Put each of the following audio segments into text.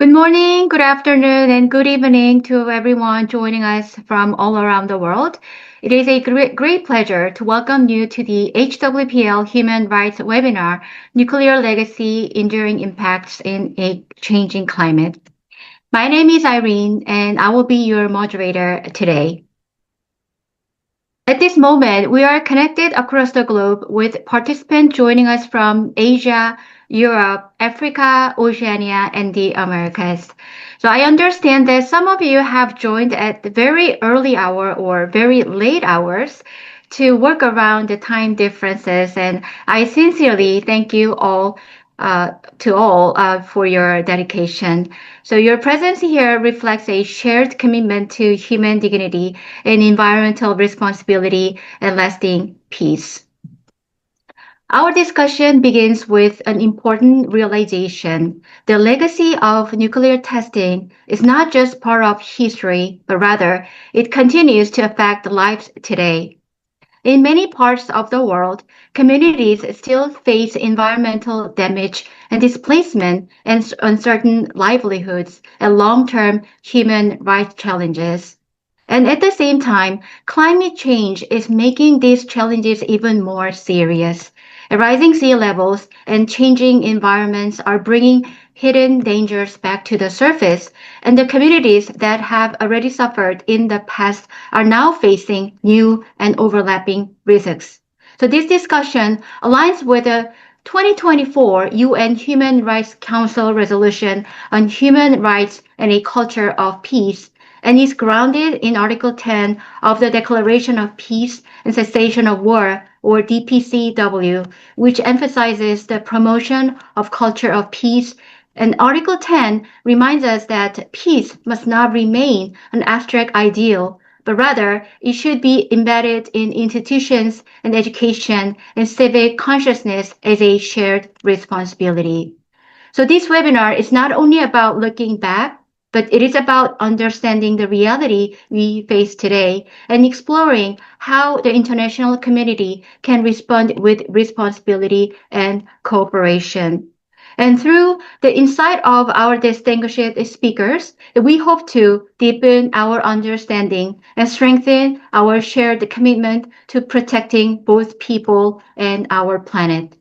Good morning, good afternoon, and good evening to everyone joining us from all around the world. It is a great pleasure to welcome you to the HWPL Human Rights webinar, Nuclear Legacy, Enduring Impacts in a Changing Climate. My name is Irene, and I will be your moderator today. At this moment, we are connected across the globe with participants joining us from Asia, Europe, Africa, Oceania, and the Americas. So I understand that some of you have joined at the very early hour or very late hours to work around the time differences. And I sincerely thank you all for your dedication. So your presence here reflects a shared commitment to human dignity and environmental responsibility and lasting peace. Our discussion begins with an important realization. The legacy of nuclear testing is not just part of history, but rather it continues to affect lives today. In many parts of the world, communities still face environmental damage and displacement and uncertain livelihoods and long-term human rights challenges. And at the same time, climate change is making these challenges even more serious. Rising sea levels and changing environments are bringing hidden dangers back to the surface, and the communities that have already suffered in the past are now facing new and overlapping risks. So this discussion aligns with the 2024 UN Human Rights Council resolution on human rights and a culture of peace, and is grounded in Article 10 of the Declaration of Peace and Cessation of War, or DPCW, which emphasizes the promotion of culture of peace. And Article 10 reminds us that peace must not remain an abstract ideal, but rather it should be embedded in institutions and education and civic consciousness as a shared responsibility. So this webinar is not only about looking back, but it is about understanding the reality we face today and exploring how the international community can respond with responsibility and cooperation. And through the insight of our distinguished speakers, we hope to deepen our understanding and strengthen our shared commitment to protecting both people and our planet.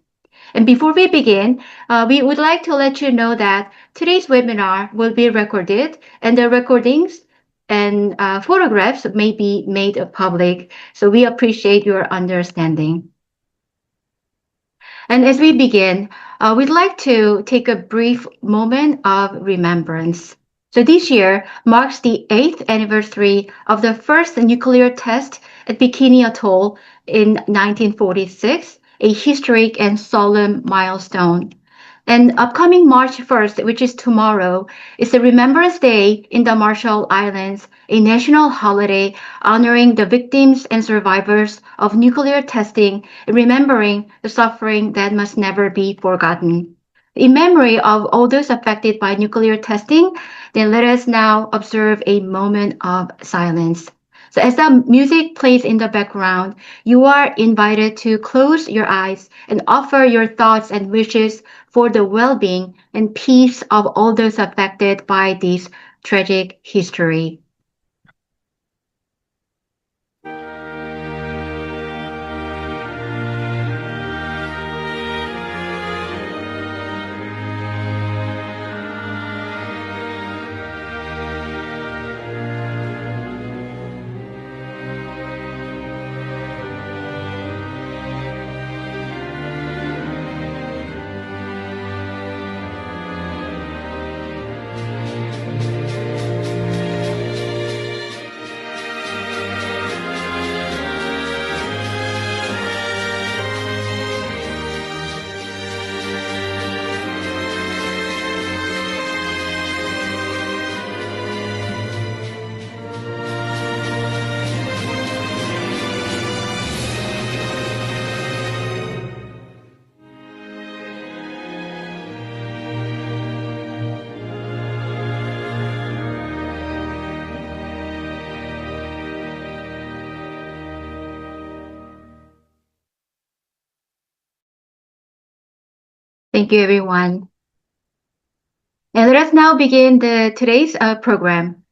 And before we begin, we would like to let you know that today's webinar will be recorded, and the recordings and photographs may be made public. So we appreciate your understanding. And as we begin, we'd like to take a brief moment of remembrance. So this year marks the 8th anniversary of the first nuclear test at Bikini Atoll in 1946, a historic and solemn milestone. And upcoming March 1st, which is tomorrow, is the Remembrance Day in the Marshall Islands, a national holiday honoring the victims and survivors of nuclear testing and remembering the suffering that must never be forgotten. In memory of all those affected by nuclear testing, then let us now observe a moment of silence. So as the music plays in the background, you are invited to close your eyes and offer your thoughts and wishes for the well-being and peace of all those affected by this tragic history. Thank you, everyone. And Let us now begin today's program.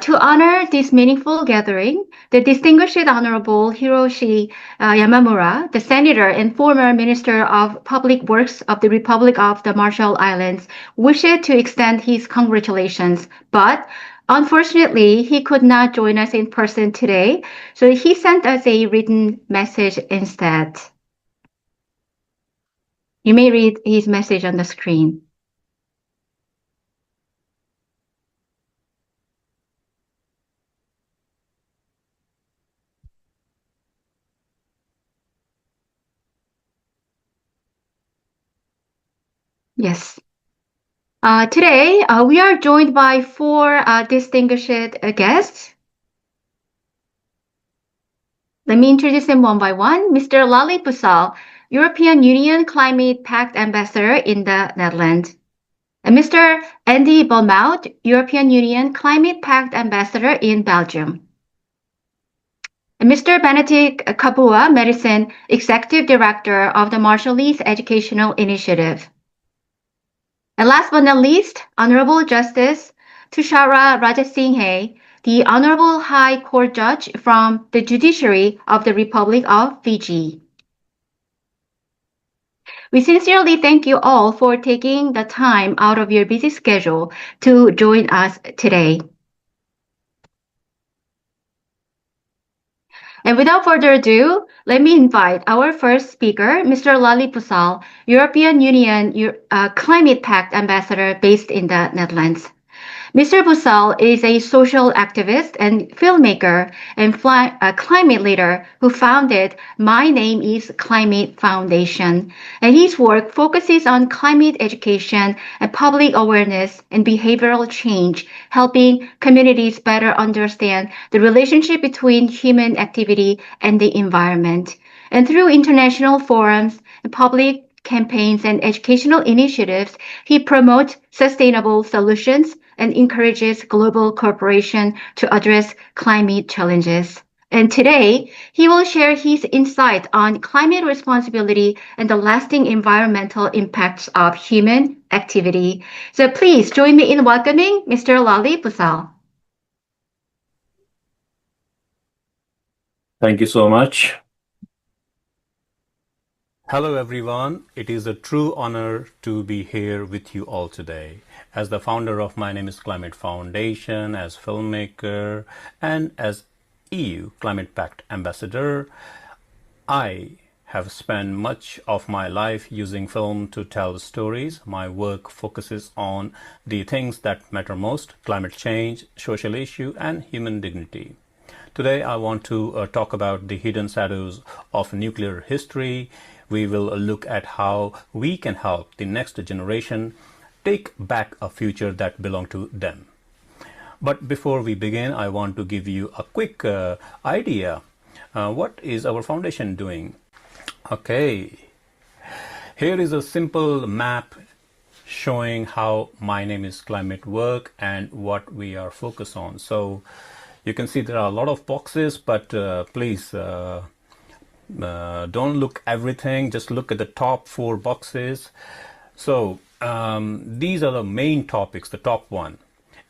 To honor this meaningful gathering, the Distinguished Honourable Hiroshi Yamamura, the Senator and former Minister of Public Works of the Republic of the Marshall Islands, wishes to extend his congratulations, but unfortunately, he could not join us in person today, so he sent us a written message instead. You may read his message on the screen. Yes. Today, we are joined by four distinguished guests. Let me introduce them one by one. Mr. Lalit Bhusal, European Union Climate Pact Ambassador in the Netherlands. And Mr. Andy Vermaut, European Union Climate Pact Ambassador in Belgium. And Mr. Benetick Kabua, Maddison, Executive Director of the Marshallese Educational Initiative. And last but not least, Honorable Justice Tushara Rajasinghe, the Honorable High Court Judge from the Judiciary of the Republic of Fiji. We sincerely thank you all for taking the time out of your busy schedule to join us today. And without further ado, let me invite our first speaker, Mr. Lalit Bhusal, European Union Climate Pact Ambassador based in the Netherlands. Mr. Bhusal is a social activist and filmmaker and climate leader who founded My Name is Climate Foundation. And his work focuses on climate education and public awareness and behavioral change, helping communities better understand the relationship between human activity and the environment. And through international forums and public campaigns and educational initiatives, he promotes sustainable solutions and encourages global cooperation to address climate challenges. And today, he will share his insight on climate responsibility and the lasting environmental impacts of human activity. So please join me in welcoming Mr. Lalit Bhusal. Thank you so much. Hello everyone, it is a true honor to be here with you all today. As the founder of My Name is Climate Foundation, as filmmaker, and as EU Climate Pact Ambassador, I have spent much of my life using film to tell stories. My work focuses on the things that matter most: climate change, social issue, and human dignity. Today I want to talk about the hidden shadows of nuclear history. We will look at how we can help the next generation take back a future that belongs to them. But before we begin, I want to give you a quick idea. What is our foundation doing? Okay, here is a simple map showing how My Name is Climate work and what we are focused on. So you can see there are a lot of boxes, but please don't look everything, just look at the top 4 boxes. So these are the main topics, the top one.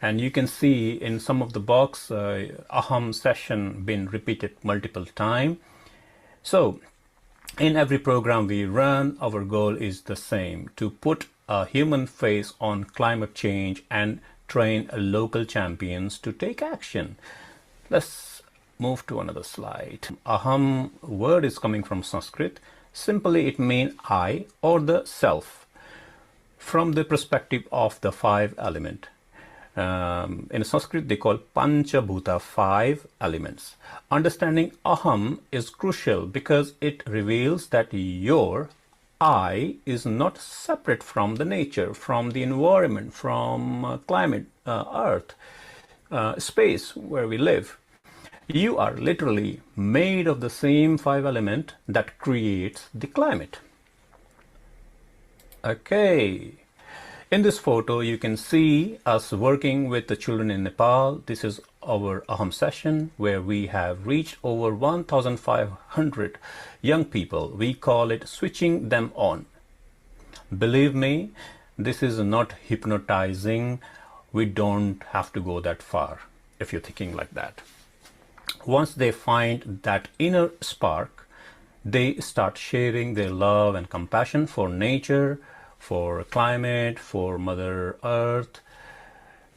And you can see in some of the box, aham session been repeated multiple times. So in every program we run, our goal is the same: to put a human face on climate change and train local champions to take action. Let's move to another slide. Aham word is coming from Sanskrit. Simply it means I or the self, from the perspective of the 5 elements. In Sanskrit they call Pancha Bhuta, 5 elements. Understanding aham is crucial because it reveals that your I is not separate from the nature, from the environment, from climate, earth, space where we live. You are literally made of the same 5 elements that creates the climate. Okay, in this photo you can see us working with the children in Nepal. This is our aham session where we have reached over 1,500 young people. We call it switching them on. Believe me, This is not hypnotizing. We don't have to go that far if you're thinking like that. Once they find that inner spark, they start sharing their love and compassion for nature, for climate, for Mother Earth,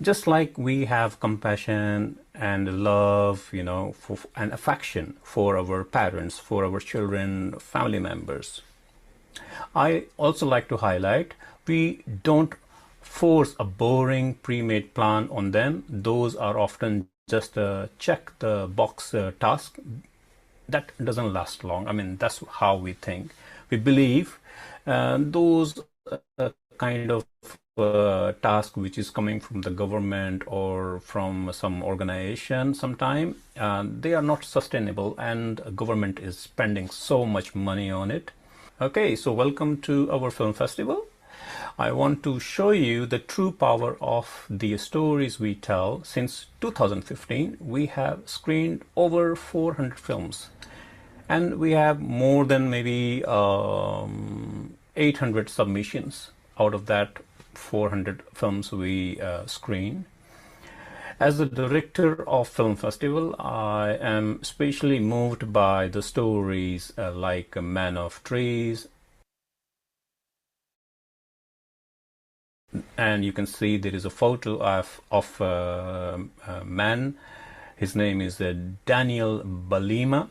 just like we have compassion and love, and affection for our parents, for our children, family members. I also like to highlight, we don't force a boring pre-made plan on them. Those are often just a check the box task that doesn't last long. I mean, that's how we think. We believe those kind of task which is coming from the government or from some organization sometime, they are not sustainable, and government is spending so much money on it. Okay, so welcome to our film festival. I want to show you the true power of the stories we tell. Since 2015, we have screened over 400 films, and we have more than maybe 800 submissions. Out of that, 400 films we screen. As the director of Film Festival, I am especially moved by the stories like Man of Trees, and you can see there is a photo of a man. His name is Daniel Balima.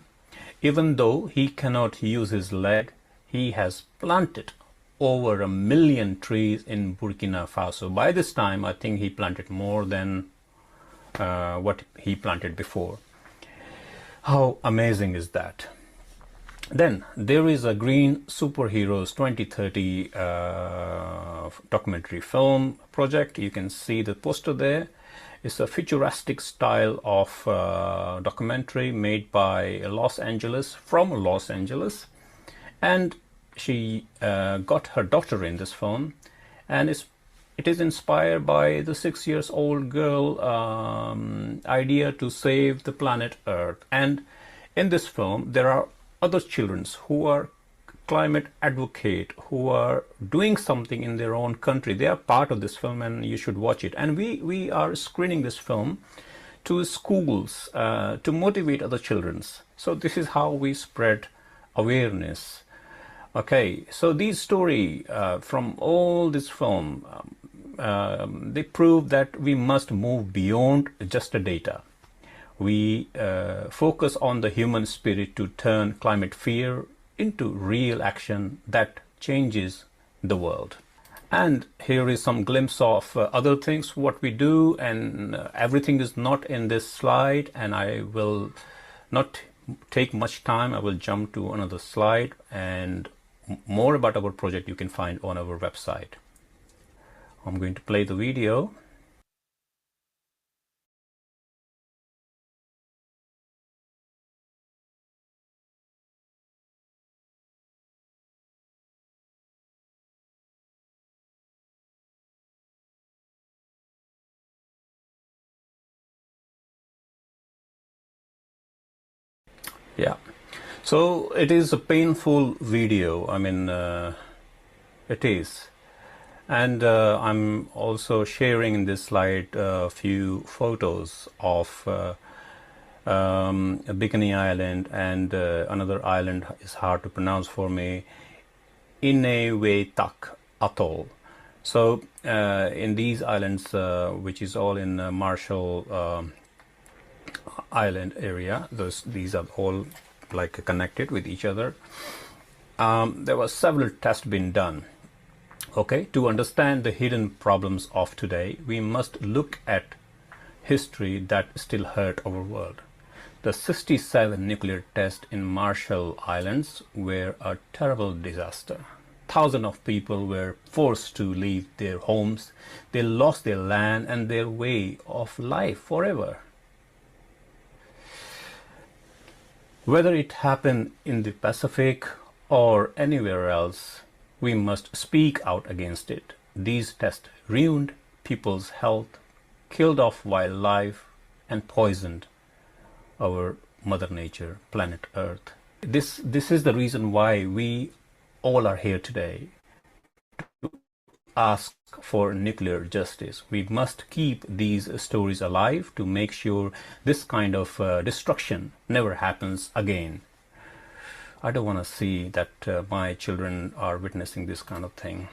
Even though he cannot use his leg, he has planted over 1 million trees in Burkina Faso. By this time, I think he planted more than what he planted before. How amazing is that? Then there is a Green Superheroes 2030 documentary film project. You can see the poster there. It's a futuristic style of documentary made by from Los Angeles. And she got her daughter in this film, and it is inspired by the 6-year-old girl idea to save the planet Earth. And in this film, there are other children who are climate advocate, who are doing something in their own country. They are part of this film, and you should watch it. And we are screening this film to schools to motivate other children. So this is how we spread awareness. Okay, so these story from all this film, they prove that we must move beyond just the data. We focus on the human spirit to turn climate fear into real action that changes the world. And here is some glimpse of other things what we do, and everything is not in this slide, and I will not take much time. I will jump to another slide, and more about our project you can find on our website. I'm going to play the video. Yeah, so it is a painful video. I mean, it is. And I'm also sharing in this slide a few photos of Bikini Island, and another island is hard to pronounce for me, Inewetak Atoll. So in these islands, which is all in Marshall Island area, these are all like connected with each other. There were several tests being done. Okay, to understand the hidden problems of today, we must look at history that still hurt our world. The 67 nuclear tests in Marshall Islands were a terrible disaster. Thousands of people were forced to leave their homes. They lost their land and their way of life forever. Whether it happened in the Pacific or anywhere else, we must speak out against it. These tests ruined people's health, killed off wildlife, and poisoned our Mother Nature, planet Earth. This is the reason why we all are here today, to ask for nuclear justice. We must keep these stories alive to make sure this kind of destruction never happens again. I don't want to see that my children are witnessing this kind of thing.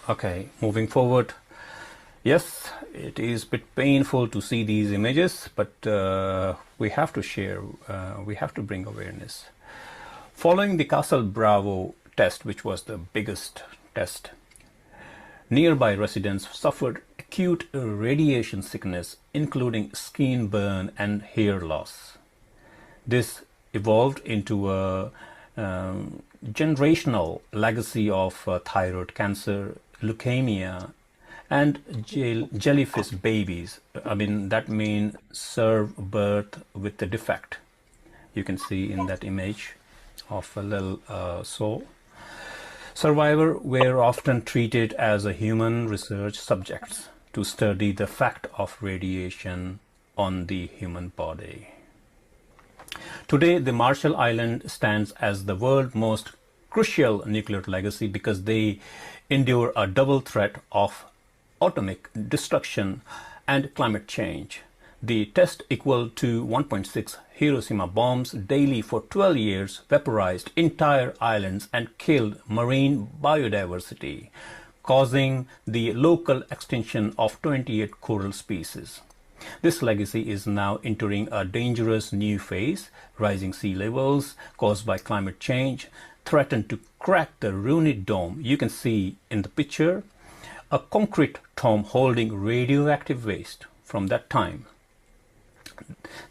Okay, moving forward. Yes, it is a bit painful to see these images, but we have to share, we have to bring awareness. Following the Castle Bravo test, which was the biggest test, nearby residents suffered acute radiation sickness, including skin burn and hair loss. This evolved into a generational legacy of thyroid cancer, leukemia, and jellyfish babies. I mean, that means serve birth with the defect. You can see in that image of a little soul. Survivors were often treated as a human research subjects to study the effect of radiation on the human body. Today, the Marshall Islands stands as the world's most crucial nuclear legacy because they endure a double threat of atomic destruction and climate change. The test equal to 1.6 Hiroshima bombs daily for 12 years vaporized entire islands and killed marine biodiversity, causing the local extinction of 28 coral species. This legacy is now entering a dangerous new phase. Rising sea levels caused by climate change threaten to crack the ruined dome. You can see in the picture a concrete tomb holding radioactive waste from that time.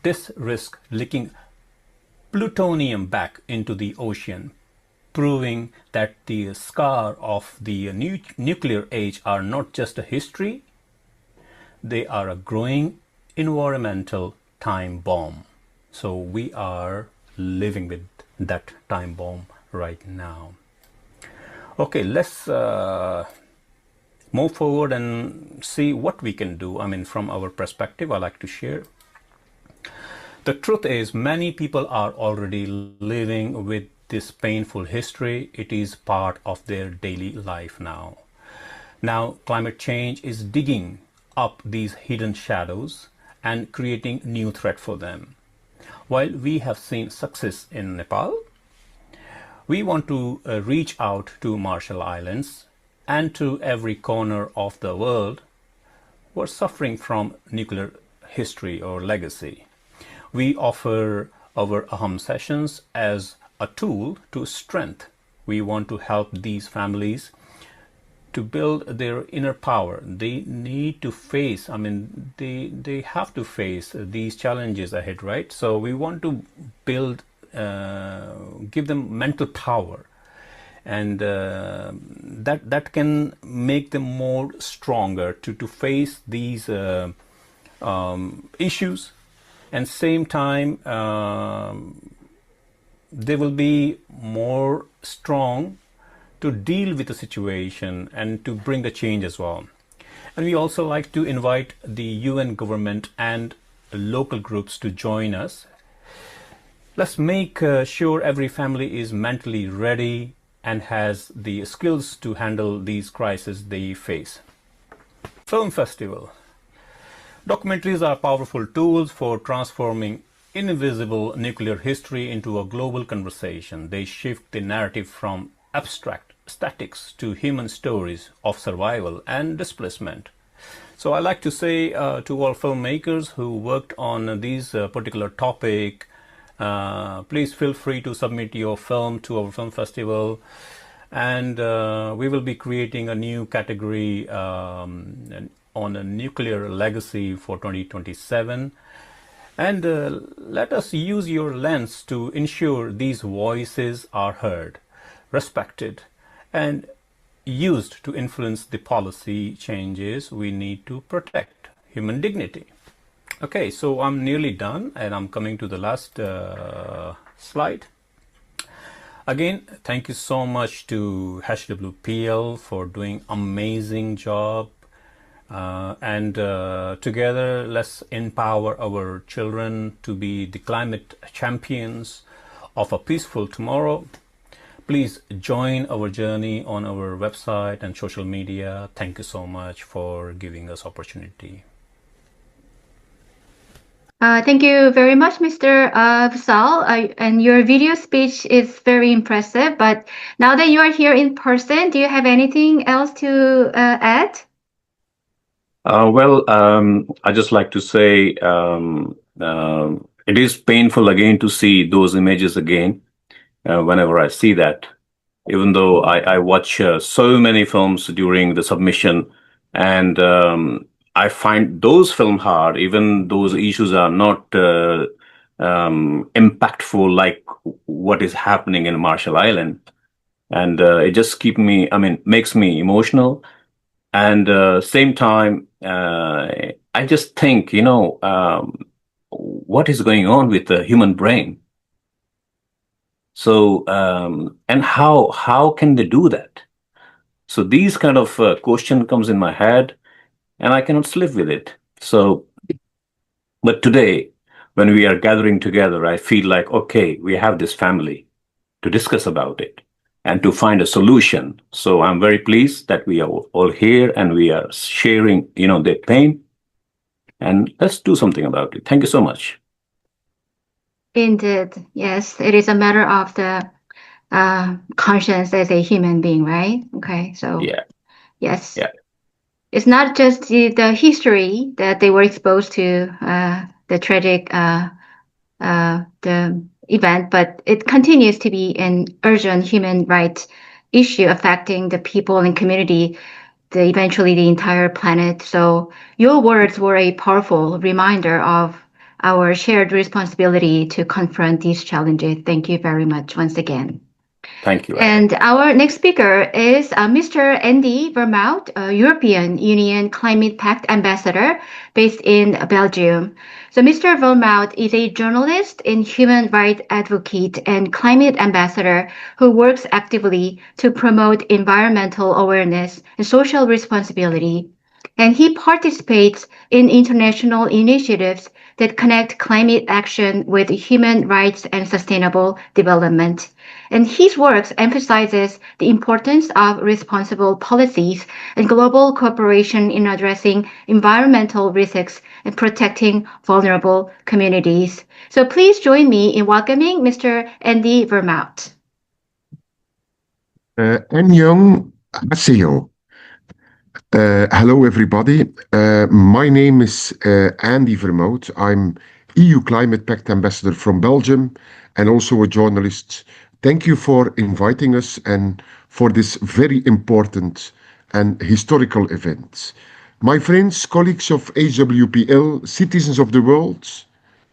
This risks leaking plutonium back into the ocean, proving that the scars of the nuclear age are not just a history, they are a growing environmental time bomb. So we are living with that time bomb right now. Okay, let's move forward and see what we can do. I mean, from our perspective, I like to share. The truth is, many people are already living with this painful history. It is part of their daily life now. Now, climate change is digging up these hidden shadows and creating new threat for them. While we have seen success in Nepal, we want to reach out to Marshall Islands and to every corner of the world who are suffering from nuclear history or legacy. We offer our Aham sessions as a tool to strengthen. We want to help these families to build their inner power. They need to face, I mean, they have to face these challenges ahead, right? So we want to build, give them mental power, and that can make them more stronger to face these issues, and same time they will be more strong to deal with the situation and to bring the change as well. And we also like to invite the UN government and local groups to join us. Let's make sure every family is mentally ready and has the skills to handle these crises they face. Film Festival. Documentaries are powerful tools for transforming invisible nuclear history into a global conversation. They shift the narrative from abstract statics to human stories of survival and displacement. So I like to say to all filmmakers who worked on these particular topic, please feel free to submit your film to our film festival, and we will be creating a new category on a nuclear legacy for 2027. And let us use your lens to ensure these voices are heard, respected, and used to influence the policy changes we need to protect human dignity. Okay, so I'm nearly done and I'm coming to the last slide. Again, thank you so much to HWPL for doing amazing job. And together, let's empower our children to be the climate champions of a peaceful tomorrow. Please join our journey on our website and social media. Thank you so much for giving us opportunity. Thank you very much, Mr. Bhusal. And your video speech is very impressive. But now that you are here in person, do you have anything else to add? I just like to say it is painful again to see those images again whenever I see that. Even though I watch so many films during the submission, and I find those films hard, even those issues are not impactful like what is happening in Marshall Island. And it just makes me emotional. And same time, I just think, what is going on with the human brain? So, and how can they do that? So these kind of question comes in my head, and I cannot sleep with it. So, but today, when we are gathering together, I feel like, okay, we have this family to discuss about it and to find a solution. So I'm very pleased that we are all here and we are sharing, their pain, and let's do something about it. Thank you so much. Indeed, yes, it is a matter of the conscience as a human being, right? Okay, so Yeah. yes, Yeah. it's not just the history that they were exposed to, the tragic the event, but it continues to be an urgent human rights issue affecting the people and community, eventually the entire planet. So your words were a powerful reminder of our shared responsibility to confront these challenges. Thank you very much once again. Thank you. And our next speaker is Mr. Andy Vermaut, a European Union Climate Pact Ambassador based in Belgium. So Mr. Vermaut is a journalist and human rights advocate and climate ambassador who works actively to promote environmental awareness and social responsibility. And he participates in international initiatives that connect climate action with human rights and sustainable development. And his work emphasizes the importance of responsible policies and global cooperation in addressing environmental risks and protecting vulnerable communities. So please join me in welcoming Mr. Andy Vermaut. Annyeonghaseyo. Hello, everybody. My name is Andy Vermaut. I'm EU Climate Pact Ambassador from Belgium and also a journalist. Thank you for inviting us and for this very important and historical event. My friends, colleagues of HWPL, citizens of the world,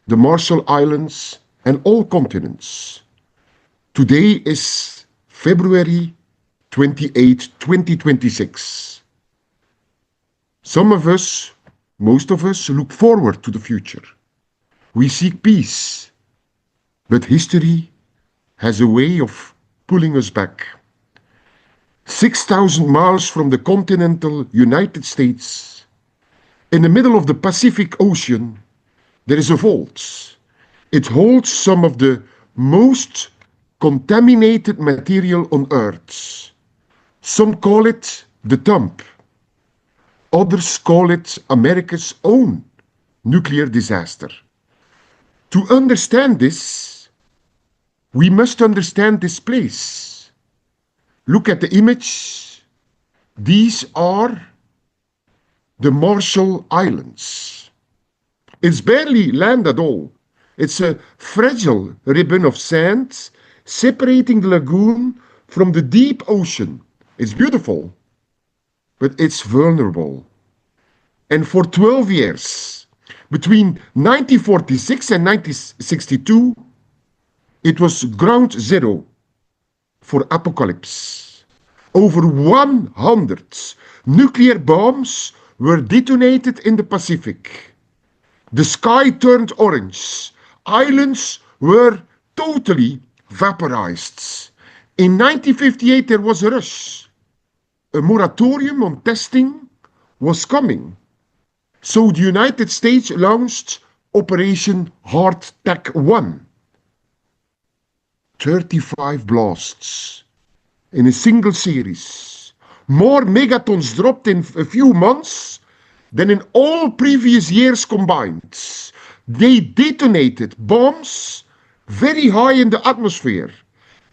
the Marshall Islands, and all continents. Today is February 28, 2026. Some of us, most of us, look forward to the future. We seek peace, but history has a way of pulling us back. 6,000 miles from the continental United States, in the middle of the Pacific Ocean, there is a vault. It holds some of the most contaminated material on Earth. Some call it the dump. Others call it America's own nuclear disaster. To understand this, we must understand this place. Look at the image. These are the Marshall Islands. It's barely land at all. It's a fragile ribbon of sand separating the lagoon from the deep ocean. It's beautiful, but it's vulnerable. And for 12 years, between 1946 and 1962, it was ground zero for apocalypse. Over 100 nuclear bombs were detonated in the Pacific. The sky turned orange. Islands were totally vaporized. In 1958, there was a rush. A moratorium on testing was coming. So the United States launched Operation Hardtack 1. 35 blasts in a single series. More megatons dropped in a few months than in all previous years combined. They detonated bombs very high in the atmosphere.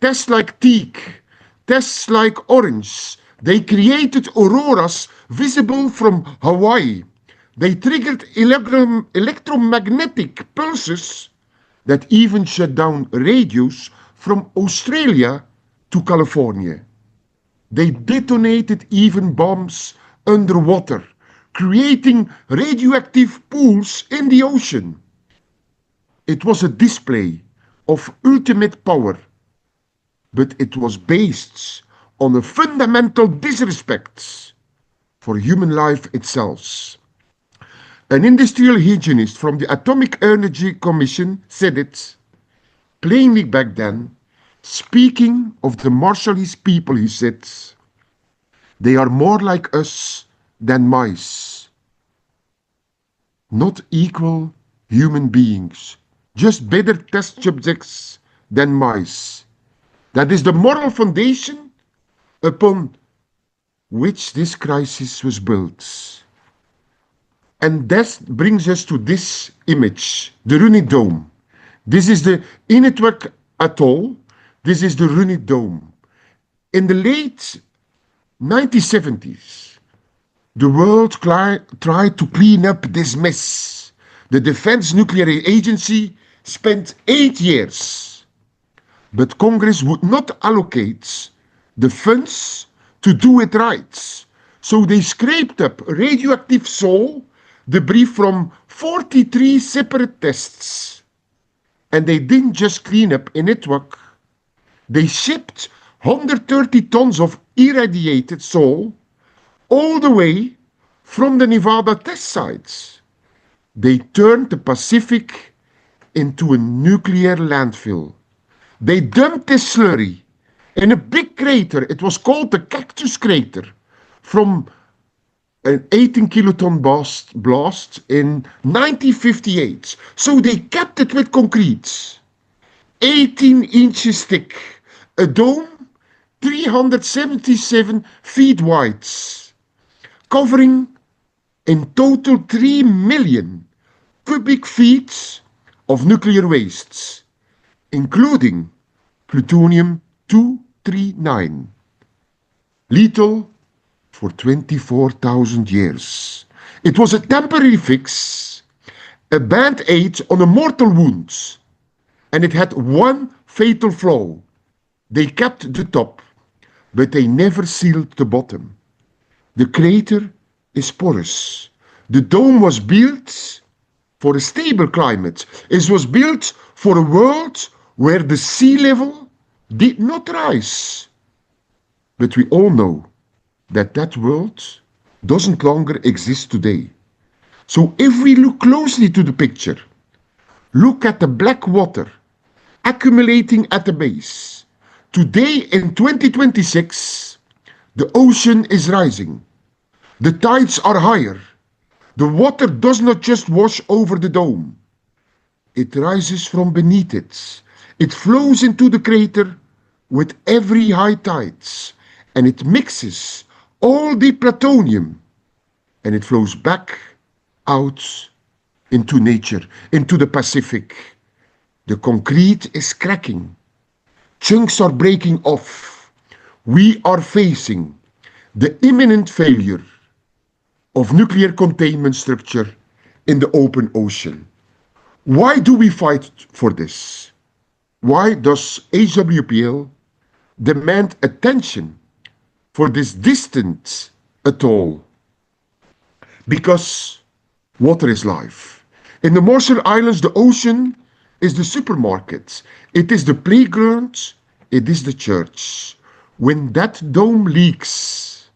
Tests like teak, tests like orange. They created auroras visible from Hawaii. They triggered electromagnetic pulses that even shut down radios from Australia to California. They detonated even bombs underwater, creating radioactive pools in the ocean. It was a display of ultimate power, but it was based on a fundamental disrespect for human life itself. An industrial hygienist from the Atomic Energy Commission said it plainly back then, speaking of the Marshallese people, he said, they are more like us than mice, not equal human beings, just better test subjects than mice. That is the moral foundation upon which this crisis was built. And that brings us to this image, the Runit Dome. This is the Inuit Atoll. This is the Runit Dome. In the late 1970s, the world tried to clean up this mess. The Defense Nuclear Agency spent 8 years, but Congress would not allocate the funds to do it right. So they scraped up radioactive soil debris from 43 separate tests. And they didn't just clean up Initwak, they shipped 130 tons of irradiated soil all the way from the Nevada test sites. They turned the Pacific into a nuclear landfill. They dumped this slurry in a big crater. It was called the Cactus Crater, from an 18 kiloton blast in 1958. So they kept it with concrete, 18 inches thick, a dome 377 feet wide, covering in total 3 million cubic feet of nuclear wastes, including plutonium-239, lethal for 24,000 years. It was a temporary fix, a band-aid on a mortal wound, and it had one fatal flaw. They kept the top, but they never sealed the bottom. The crater is porous. The dome was built for a stable climate. It was built for a world where the sea level did not rise. But we all know that that world doesn't longer exist today. So if we look closely to the picture, look at the black water accumulating at the base. Today in 2026, the ocean is rising. The tides are higher. The water does not just wash over the dome. It rises from beneath it. It flows into the crater with every high tides, and it mixes all the plutonium, and it flows back out into nature, into the Pacific. The concrete is cracking. Chunks are breaking off. We are facing the imminent failure of nuclear containment structure in the open ocean. Why do we fight for this? Why does HWPL demand attention for this distant atoll? Because water is life. In the Marshall Islands, the ocean is the supermarket. It is the playground. It is the church. When that dome leaks,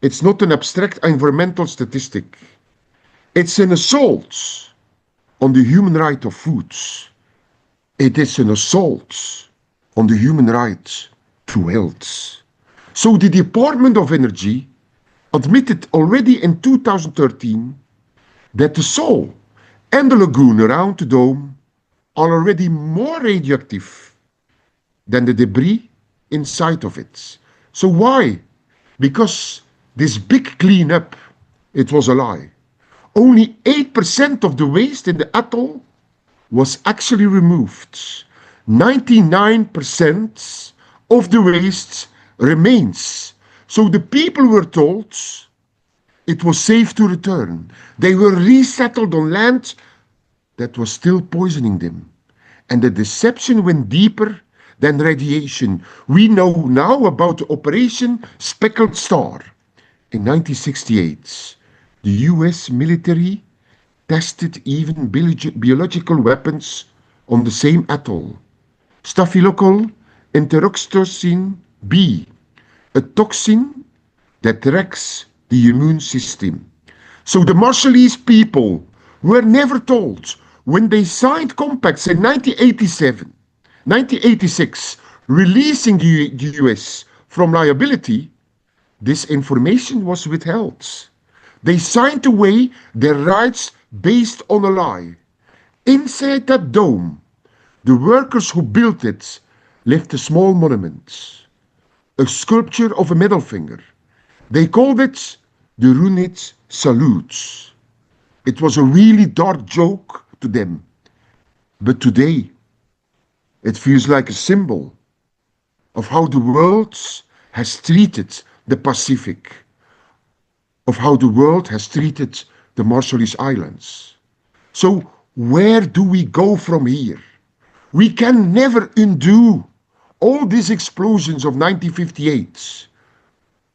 it's not an abstract environmental statistic. It's an assault on the human right of food. It is an assault on the human right to health. So the Department of Energy admitted already in 2013 that the soil and the lagoon around the dome are already more radioactive than the debris inside of it. So why? Because this big cleanup, it was a lie. Only 8% of the waste in the atoll was actually removed. 99% of the waste remains. So the people were told it was safe to return. They were resettled on land that was still poisoning them. And the deception went deeper than radiation. We know now about the Operation Speckled Star. In 1968, the US military tested even biological weapons on the same atoll. Staphylococcal enteroxytocin B, a toxin that wrecks the immune system. So the Marshallese people were never told when they signed compacts in 1986, releasing the US from liability, this information was withheld. They signed away their rights based on a lie. Inside that dome, the workers who built it left a small monument, a sculpture of a middle finger. They called it the Runit Salute. It was a really dark joke to them. But today, it feels like a symbol of how the world has treated the Pacific, of how the world has treated the Marshallese Islands. So where do we go from here? We can never undo all these explosions of 1958,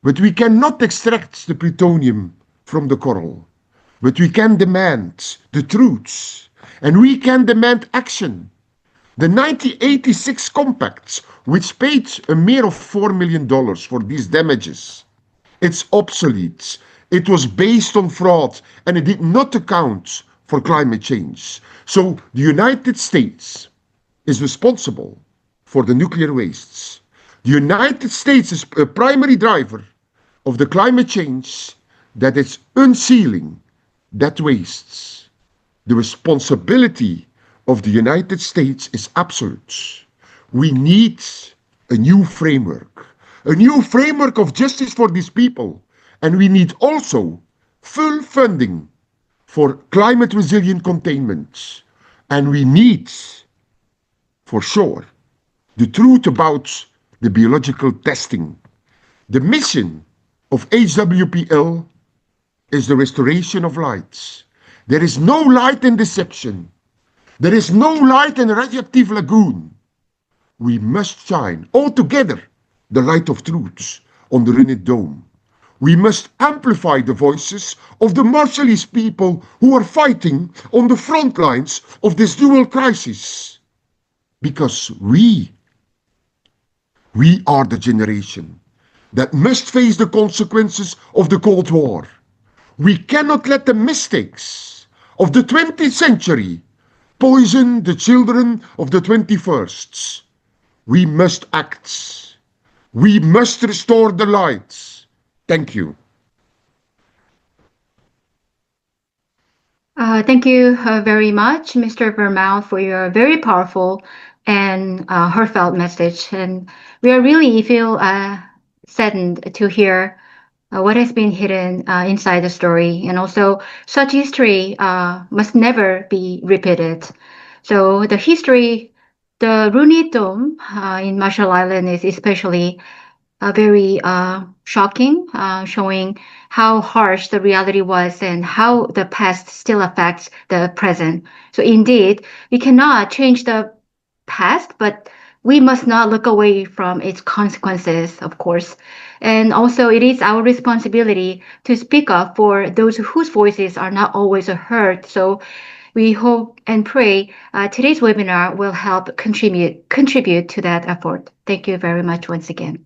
but we cannot extract the plutonium from the coral. But we can demand the truth, and we can demand action. The 1986 compacts, which paid a mere of $4 million for these damages, it's obsolete. It was based on fraud, and it did not account for climate change. So the United States is responsible for the nuclear wastes. The United States is a primary driver of the climate change that is unsealing that wastes. The responsibility of the United States is absolute. We need a new framework of justice for these people. And we need also full funding for climate resilient containment. And we need, for sure, the truth about the biological testing. The mission of HWPL is the restoration of light. There is no light in deception. There is no light in a radioactive lagoon. We must shine all together the light of truth on the Runit Dome. We must amplify the voices of the Marshallese people who are fighting on the front lines of this dual crisis. Because we are the generation that must face the consequences of the Cold War. We cannot let the mistakes of the 20th century poison the children of the 21st. We must act. We must restore the light. Thank you. Thank you very much, Mr. Vermaut, for your very powerful and heartfelt message. And we are really feel saddened to hear what has been hidden inside the story. And also, such history must never be repeated. So the history, the Runit Dome in Marshall Island is especially very shocking, showing how harsh the reality was and how the past still affects the present. So indeed, we cannot change the past, but we must not look away from its consequences, of course. And also, it is our responsibility to speak up for those whose voices are not always heard. So we hope and pray today's webinar will help contribute to that effort. Thank you very much once again.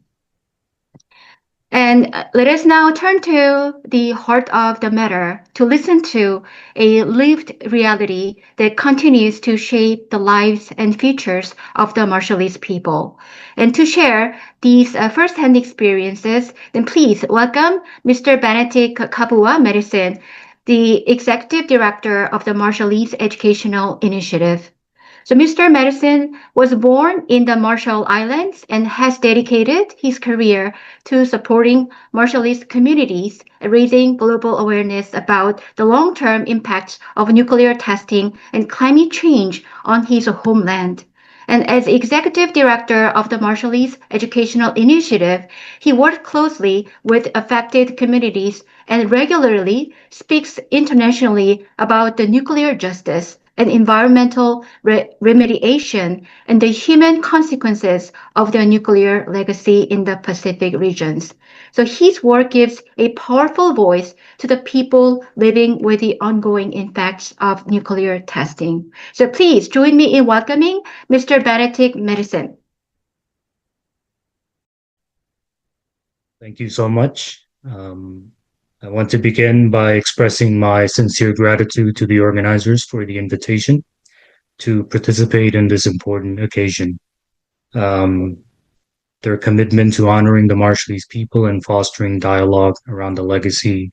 And let us now turn to the heart of the matter to listen to a lived reality that continues to shape the lives and futures of the Marshallese people. And to share these first-hand experiences, then please welcome Mr. Benetick Kabua, Maddison, the Executive Director of the Marshallese Educational Initiative. So Mr. Maddison was born in the Marshall Islands and has dedicated his career to supporting Marshallese communities, raising global awareness about the long-term impacts of nuclear testing and climate change on his homeland. And as executive director of the Marshallese Educational Initiative, he worked closely with affected communities and regularly speaks internationally about the nuclear justice and environmental remediation and the human consequences of the nuclear legacy in the Pacific regions. So his work gives a powerful voice to the people living with the ongoing impacts of nuclear testing. So please join me in welcoming Mr. Benetick Maddison. Thank you so much. I want to begin by expressing my sincere gratitude to the organizers for the invitation to participate in this important occasion. Their commitment to honoring the Marshallese people and fostering dialogue around the legacy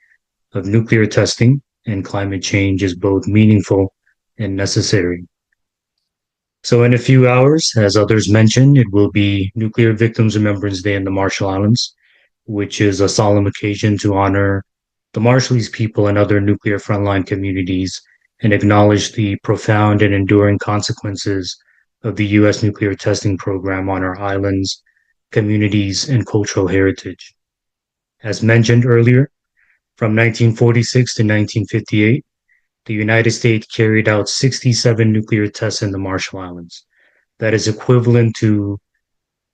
of nuclear testing and climate change is both meaningful and necessary. So in a few hours, as others mentioned, it will be Nuclear Victims Remembrance Day in the Marshall Islands, which is a solemn occasion to honor the Marshallese people and other nuclear frontline communities and acknowledge the profound and enduring consequences of the U.S. nuclear testing program on our islands, communities, and cultural heritage. As mentioned earlier, from 1946 to 1958, the United States carried out 67 nuclear tests in the Marshall Islands. That is equivalent to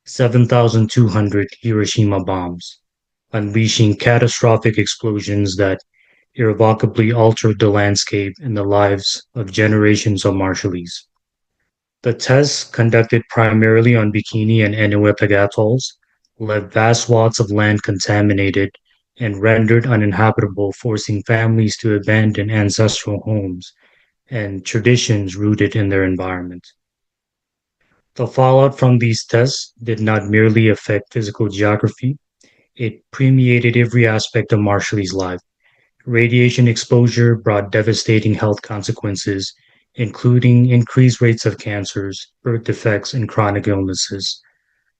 7,200 Hiroshima bombs, unleashing catastrophic explosions that irrevocably altered the landscape and the lives of generations of Marshallese. The tests, conducted primarily on Bikini and Eniwetok atolls, left vast swaths of land contaminated and rendered uninhabitable, forcing families to abandon ancestral homes and traditions rooted in their environment. The fallout from these tests did not merely affect physical geography, it permeated every aspect of Marshallese life. Radiation exposure brought devastating health consequences, including increased rates of cancers, birth defects, and chronic illnesses.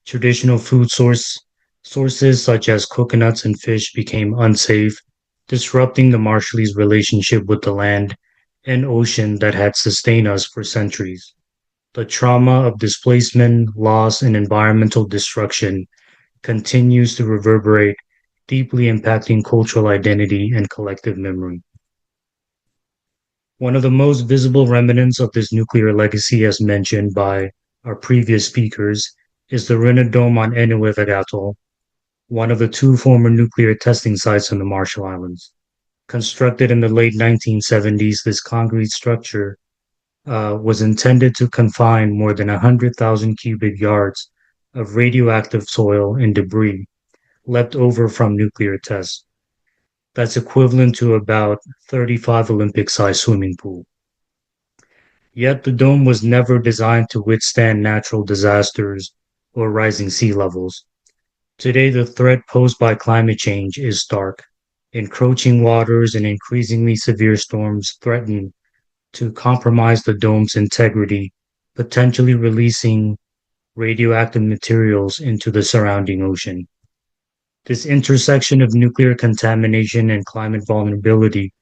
Traditional food sources such as coconuts and fish became unsafe, disrupting the Marshallese relationship with the land and ocean that had sustained us for centuries. The trauma of displacement, loss, and environmental destruction continues to reverberate, deeply impacting cultural identity and collective memory. One of the most visible remnants of this nuclear legacy, as mentioned by our previous speakers, is the Rinna Dome on Eniwetok Atoll, one of the two former nuclear testing sites on the Marshall Islands. Constructed in the late 1970s, this concrete structure was intended to confine more than 100,000 cubic yards of radioactive soil and debris left over from nuclear tests. That's equivalent to about 35 Olympic-sized swimming pool. Yet the dome was never designed to withstand natural disasters or rising sea levels. Today, the threat posed by climate change is stark. Encroaching waters and increasingly severe storms threaten to compromise the dome's integrity, potentially releasing radioactive materials into the surrounding ocean. This intersection of nuclear contamination and climate vulnerability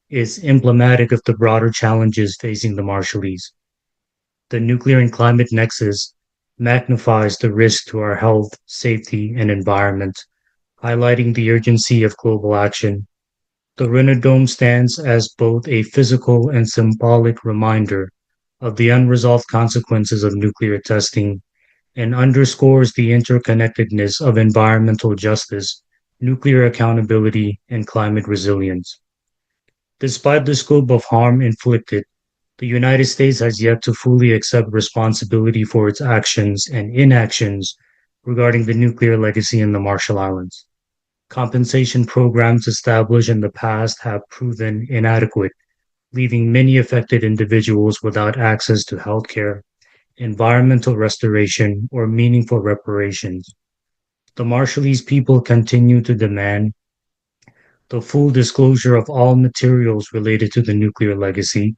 is emblematic of the broader challenges facing the Marshallese. The nuclear and climate nexus magnifies the risk to our health, safety, and environment, highlighting the urgency of global action. The Rinna Dome stands as both a physical and symbolic reminder of the unresolved consequences of nuclear testing and underscores the interconnectedness of environmental justice, nuclear accountability, and climate resilience. Despite the scope of harm inflicted, the United States has yet to fully accept responsibility for its actions and inactions regarding the nuclear legacy in the Marshall Islands. Compensation programs established in the past have proven inadequate, leaving many affected individuals without access to healthcare, environmental restoration, or meaningful reparations. The Marshallese people continue to demand the full disclosure of all materials related to the nuclear legacy,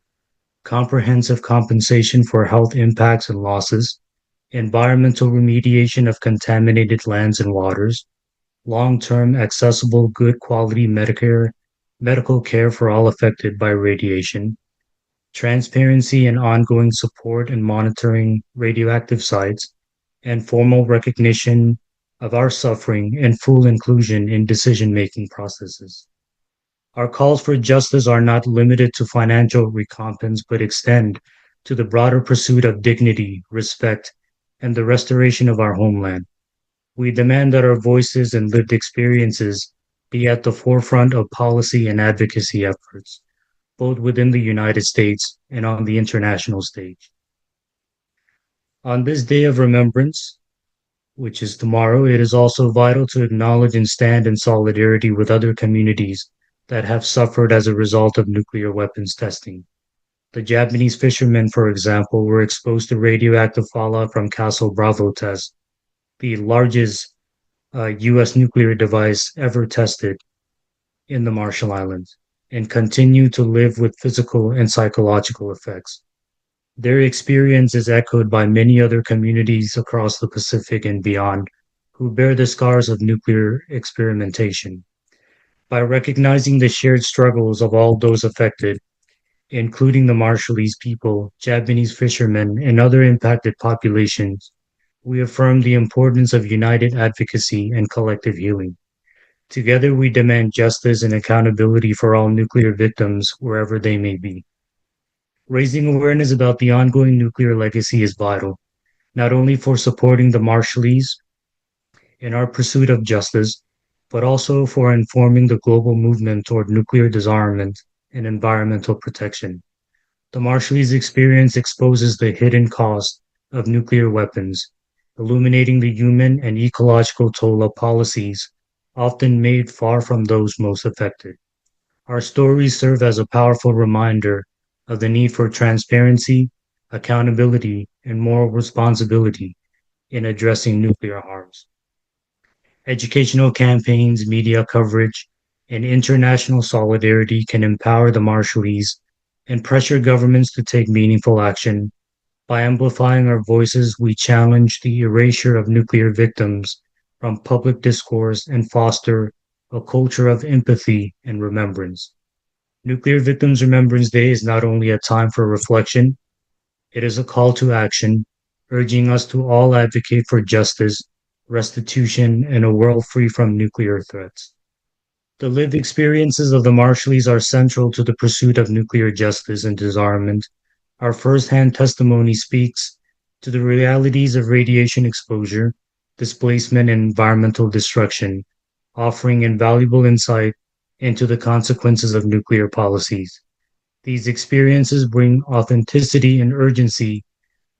comprehensive compensation for health impacts and losses, environmental remediation of contaminated lands and waters, long-term accessible good quality medical care for all affected by radiation, transparency and ongoing support and monitoring radioactive sites, and formal recognition of our suffering and full inclusion in decision-making processes. Our calls for justice are not limited to financial recompense, but extend to the broader pursuit of dignity, respect, and the restoration of our homeland. We demand that our voices and lived experiences be at the forefront of policy and advocacy efforts, both within the United States and on the international stage. On this day of remembrance, which is tomorrow, it is also vital to acknowledge and stand in solidarity with other communities that have suffered as a result of nuclear weapons testing. The Japanese fishermen, for example, were exposed to radioactive fallout from Castle Bravo test, the largest U.S. nuclear device ever tested in the Marshall Islands, and continue to live with physical and psychological effects. Their experience is echoed by many other communities across the Pacific and beyond who bear the scars of nuclear experimentation. By recognizing the shared struggles of all those affected, including the Marshallese people, Japanese fishermen, and other impacted populations, we affirm the importance of united advocacy and collective healing. Together, we demand justice and accountability for all nuclear victims wherever they may be. Raising awareness about the ongoing nuclear legacy is vital, not only for supporting the Marshallese in our pursuit of justice, but also for informing the global movement toward nuclear disarmament and environmental protection. The Marshallese experience exposes the hidden cost of nuclear weapons, illuminating the human and ecological toll of policies often made far from those most affected. Our stories serve as a powerful reminder of the need for transparency, accountability, and moral responsibility in addressing nuclear harms. Educational campaigns, media coverage, and international solidarity can empower the Marshallese and pressure governments to take meaningful action. By amplifying our voices, we challenge the erasure of nuclear victims from public discourse and foster a culture of empathy and remembrance. Nuclear Victims Remembrance Day is not only a time for reflection, it is a call to action, urging us to all advocate for justice, restitution, and a world free from nuclear threats. The lived experiences of the Marshallese are central to the pursuit of nuclear justice and disarmament. Our first-hand testimony speaks to the realities of radiation exposure, displacement, and environmental destruction, offering invaluable insight into the consequences of nuclear policies. These experiences bring authenticity and urgency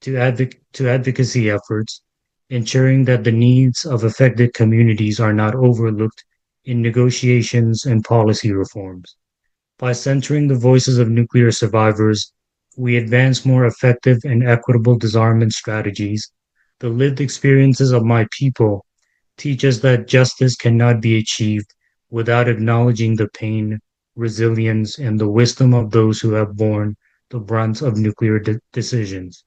to advocacy efforts, ensuring that the needs of affected communities are not overlooked in negotiations and policy reforms. By centering the voices of nuclear survivors, we advance more effective and equitable disarmament strategies. The lived experiences of my people teach us that justice cannot be achieved without acknowledging the pain, resilience, and the wisdom of those who have borne the brunt of nuclear decisions.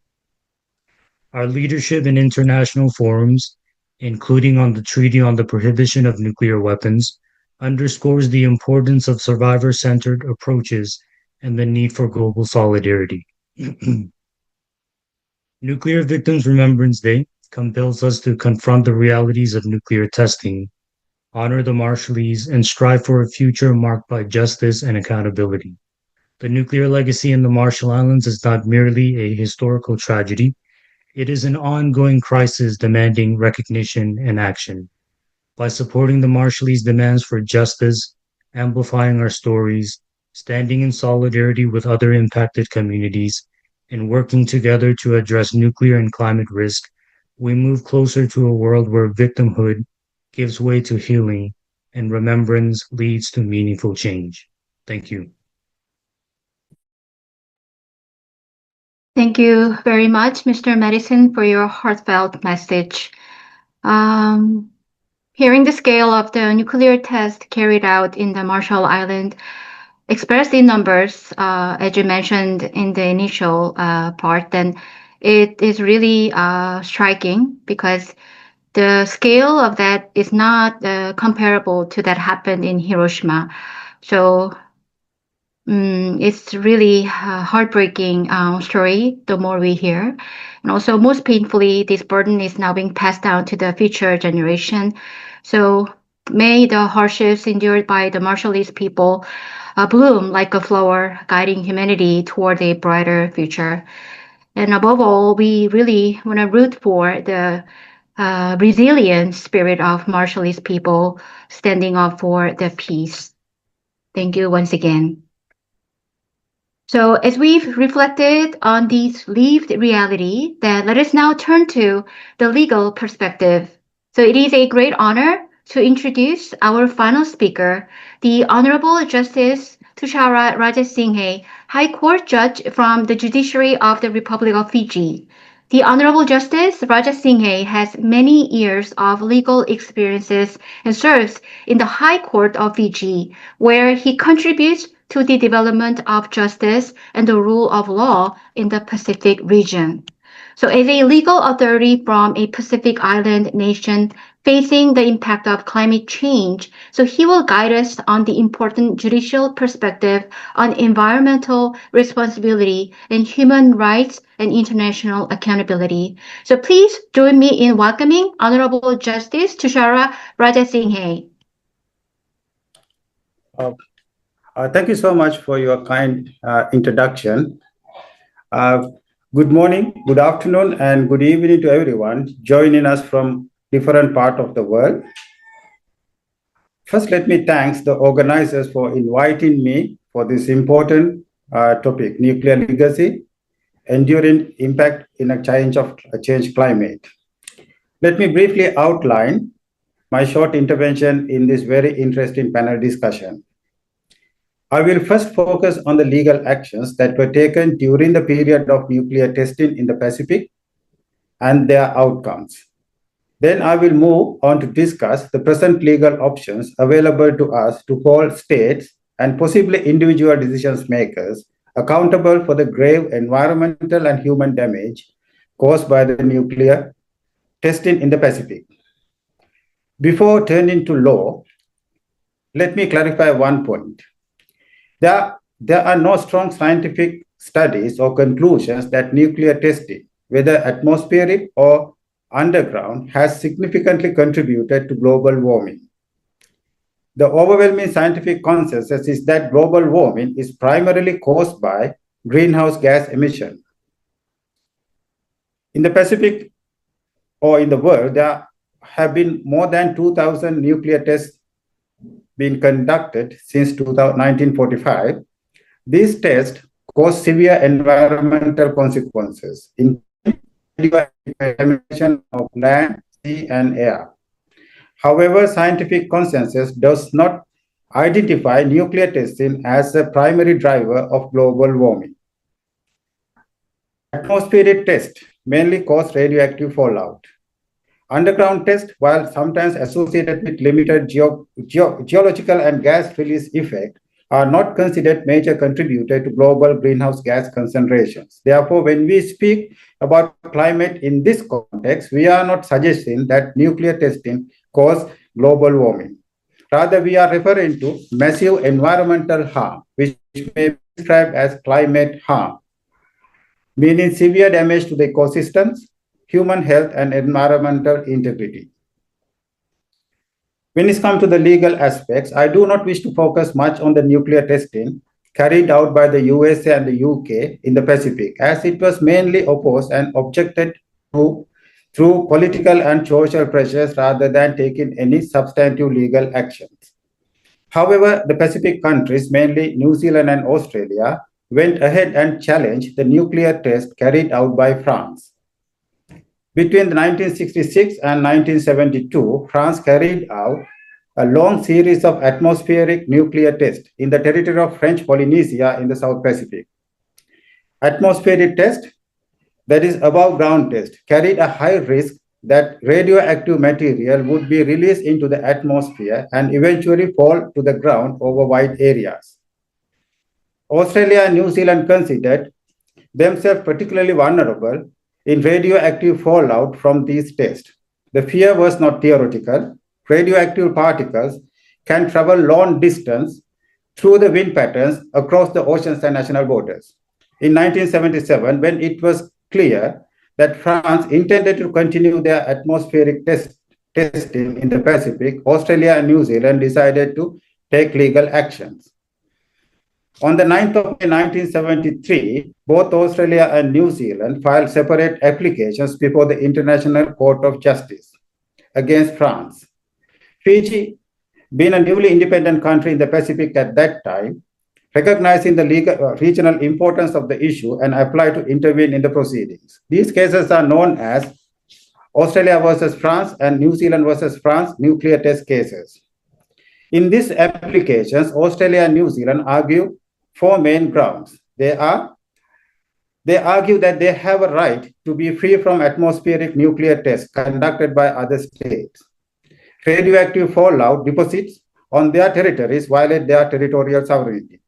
Our leadership in international forums, including on the Treaty on the Prohibition of Nuclear Weapons, underscores the importance of survivor-centered approaches and the need for global solidarity. Nuclear Victims Remembrance Day compels us to confront the realities of nuclear testing, honor the Marshallese, and strive for a future marked by justice and accountability. The nuclear legacy in the Marshall Islands is not merely a historical tragedy, it is an ongoing crisis demanding recognition and action. By supporting the Marshallese demands for justice, amplifying our stories, standing in solidarity with other impacted communities, and working together to address nuclear and climate risk, we move closer to a world where victimhood gives way to healing and remembrance leads to meaningful change. Thank you. Thank you very much, Mr. Maddison, for your heartfelt message. Hearing the scale of the nuclear test carried out in the Marshall Islands, expressed in numbers, as you mentioned in the initial part, then it is really striking because the scale of that is not comparable to that happened in Hiroshima. So it's really a heartbreaking story the more we hear. And also, most painfully, this burden is now being passed down to the future generation. So may the hardships endured by the Marshallese people bloom like a flower, guiding humanity toward a brighter future. And above all, we really want to root for the resilient spirit of Marshallese people standing up for the peace. Thank you once again. So as we've reflected on this lived reality, then let us now turn to the legal perspective. So it is a great honor to introduce our final speaker, the Honourable Justice Tushara Rajasinghe, High Court Judge from the Judiciary of the Republic of Fiji. The Honourable Justice Rajasinghe has many years of legal experiences and serves in the High Court of Fiji, where he contributes to the development of justice and the rule of law in the Pacific region. So as a legal authority from a Pacific Island nation facing the impact of climate change, so he will guide us on the important judicial perspective on environmental responsibility and human rights and international accountability. So please join me in welcoming Honorable Justice Tushara Rajasinghe. Thank you so much for your kind introduction. Good morning, good afternoon, and good evening to everyone joining us from different parts of the world. First, let me thank the organizers for inviting me for this important topic, nuclear legacy, enduring impact in a change climate. Let me briefly outline my short intervention in this very interesting panel discussion. I will first focus on the legal actions that were taken during the period of nuclear testing in the Pacific and their outcomes. Then I will move on to discuss the present legal options available to us to hold states and possibly individual decision makers accountable for the grave environmental and human damage caused by the nuclear testing in the Pacific. Before turning to law, let me clarify one point. There are no strong scientific studies or conclusions that nuclear testing, whether atmospheric or underground, has significantly contributed to global warming. The overwhelming scientific consensus is that global warming is primarily caused by greenhouse gas emission. In the Pacific or in the world, there have been more than 2,000 nuclear tests been conducted since 1945. These tests cause severe environmental consequences, including contamination of land, sea, and air. However, scientific consensus does not identify nuclear testing as a primary driver of global warming. Atmospheric tests mainly cause radioactive fallout. Underground tests, while sometimes associated with limited geological and gas release effect, are not considered major contributor to global greenhouse gas concentrations. Therefore, when we speak about climate in this context, we are not suggesting that nuclear testing causes global warming. Rather, we are referring to massive environmental harm, which may be described as climate harm, meaning severe damage to the ecosystems, human health, and environmental integrity. When it comes to the legal aspects, I do not wish to focus much on the nuclear testing carried out by the USA and the UK in the Pacific, as it was mainly opposed and objected to through political and social pressures rather than taking any substantive legal actions. However, the Pacific countries, mainly New Zealand and Australia, went ahead and challenged the nuclear test carried out by France. Between 1966 and 1972, France carried out a long series of atmospheric nuclear tests in the territory of French Polynesia in the South Pacific. Atmospheric test, that is above ground test, carried a high risk that radioactive material would be released into the atmosphere and eventually fall to the ground over wide areas. Australia and New Zealand considered themselves particularly vulnerable in radioactive fallout from these tests. The fear was not theoretical. Radioactive particles can travel long distance through the wind patterns across the oceans and national borders. In 1977, when it was clear that France intended to continue their atmospheric testing in the Pacific, Australia and New Zealand decided to take legal actions. On the 9th of May 1973, both Australia and New Zealand filed separate applications before the International Court of Justice against France. Fiji, being a newly independent country in the Pacific at that time, recognizing the regional importance of the issue and applied to intervene in the proceedings. These cases are known as Australia versus France and New Zealand versus France nuclear test cases. In these applications, Australia and New Zealand argue four main grounds. They argue that they have a right to be free from atmospheric nuclear tests conducted by other states. Radioactive fallout deposits on their territories violate their territorial sovereignty.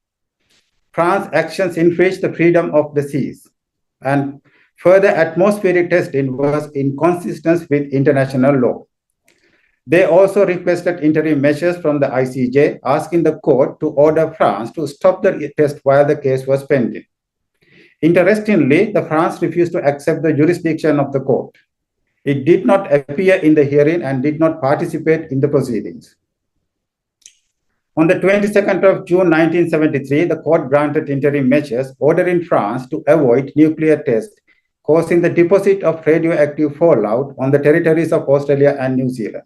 France's actions infringe the freedom of the seas, and further atmospheric testing was inconsistent with international law. They also requested interim measures from the ICJ, asking the court to order France to stop the test while the case was pending. Interestingly, France refused to accept the jurisdiction of the court. It did not appear in the hearing and did not participate in the proceedings. On the 22nd of June 1973, the court granted interim measures ordering France to avoid nuclear tests, causing the deposit of radioactive fallout on the territories of Australia and New Zealand.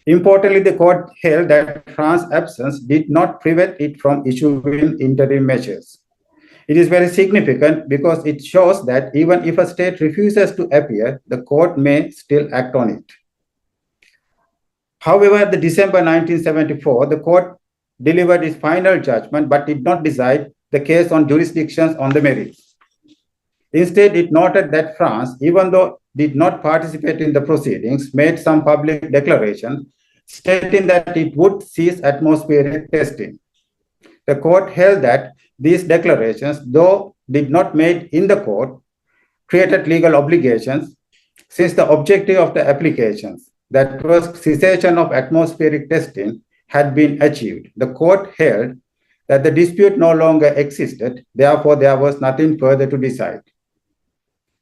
Importantly, the court held that France's absence did not prevent it from issuing interim measures. It is very significant because it shows that even if a state refuses to appear, the court may still act on it. However, in December 1974, the court delivered its final judgment but did not decide the case on jurisdictions on the merits. Instead, it noted that France, even though did not participate in the proceedings, made some public declarations stating that it would cease atmospheric testing. The court held that these declarations, though did not made in the court, created legal obligations since the objective of the applications, that was cessation of atmospheric testing, had been achieved. The court held that the dispute no longer existed, therefore there was nothing further to decide.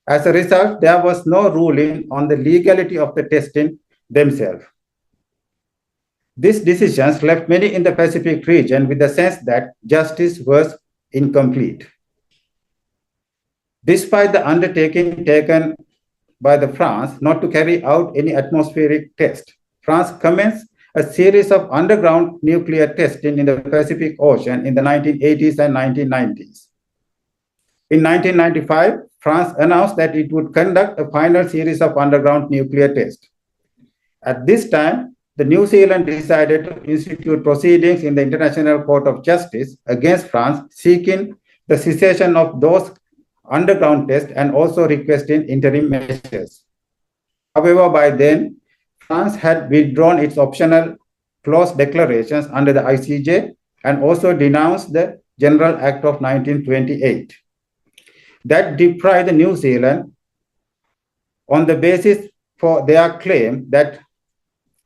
As a result, there was no ruling on the legality of the testing themselves. These decisions left many in the Pacific region with the sense that justice was incomplete. Despite the undertaking taken by France not to carry out any atmospheric test, France commenced a series of underground nuclear testing in the Pacific Ocean in the 1980s and 1990s. In 1995, France announced that it would conduct a final series of underground nuclear tests. At this time, the New Zealand decided to institute proceedings in the International Court of Justice against France, seeking the cessation of those underground tests and also requesting interim measures. However, by then, France had withdrawn its optional clause declarations under the ICJ and also denounced the General Act of 1928. That deprived the New Zealand on the basis for their claim that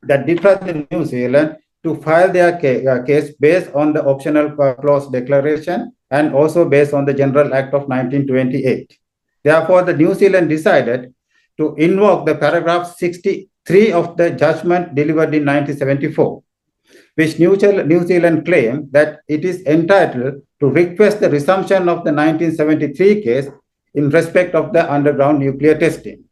deprived the New Zealand to file their case based on the optional clause declaration and also based on the General Act of 1928. Therefore, the New Zealand decided to invoke the paragraph 63 of the judgment delivered in 1974, which New Zealand claimed that it is entitled to request the resumption of the 1973 case in respect of the underground nuclear testing.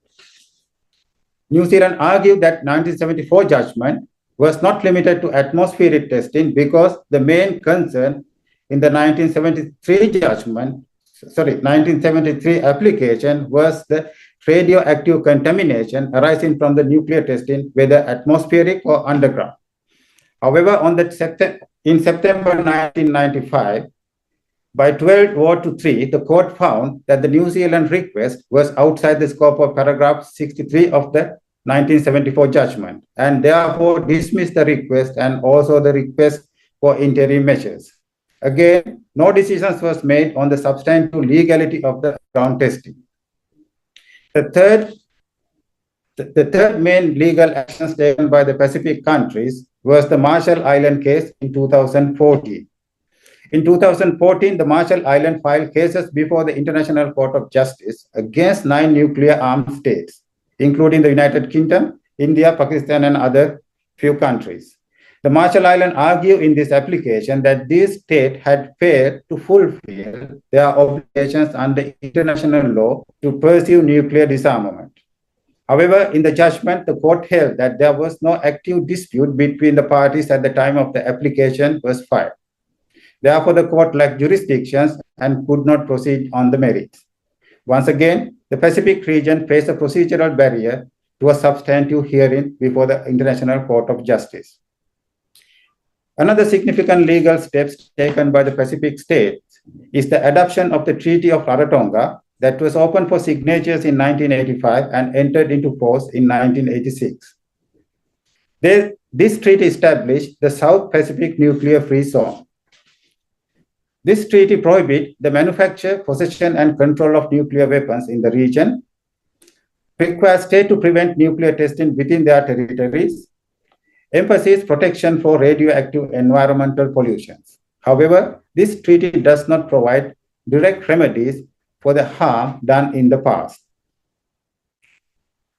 New Zealand argued that 1974 judgment was not limited to atmospheric testing because the main concern in the 1973 application was the radioactive contamination arising from the nuclear testing, whether atmospheric or underground. However, in September 1995, by 12 vote to 3, the court found that the New Zealand request was outside the scope of paragraph 63 of the 1974 judgment and therefore dismissed the request and also the request for interim measures. Again, no decisions was made on the substantive legality of the ground testing. The third main legal actions taken by the Pacific countries was the Marshall Island case in 2014. In 2014, the Marshall Islands filed cases before the International Court of Justice against 9 nuclear-armed states, including the United Kingdom, India, Pakistan, and other few countries. The Marshall Islands argue in this application that these states had failed to fulfill their obligations under international law to pursue nuclear disarmament. However, in the judgment, the court held that there was no active dispute between the parties at the time of the application was filed. Therefore, the court lacked jurisdictions and could not proceed on the merits. Once again, the Pacific region faced a procedural barrier to a substantive hearing before the International Court of Justice. Another significant legal steps taken by the Pacific states is the adoption of the Treaty of Rarotonga that was open for signatures in 1985 and entered into force in 1986. This treaty established the South Pacific Nuclear Free Zone. This treaty prohibits the manufacture, possession, and control of nuclear weapons in the region, requires states to prevent nuclear testing within their territories, emphasizes protection for radioactive environmental pollutions. However, this treaty does not provide direct remedies for the harm done in the past.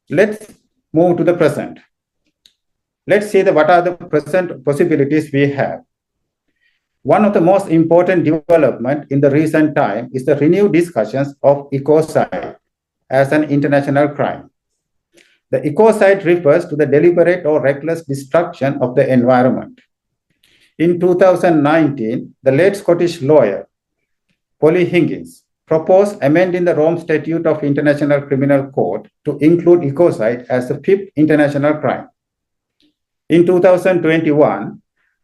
Let's move to the present. Let's see what are the present possibilities we have. One of the most important developments in the recent time is the renewed discussions of ecocide as an international crime. The ecocide refers to the deliberate or reckless destruction of the environment. In 2019, the late Scottish lawyer, Polly Higgins, proposed amending the Rome Statute of International Criminal Court to include ecocide as the fifth international crime. In 2021,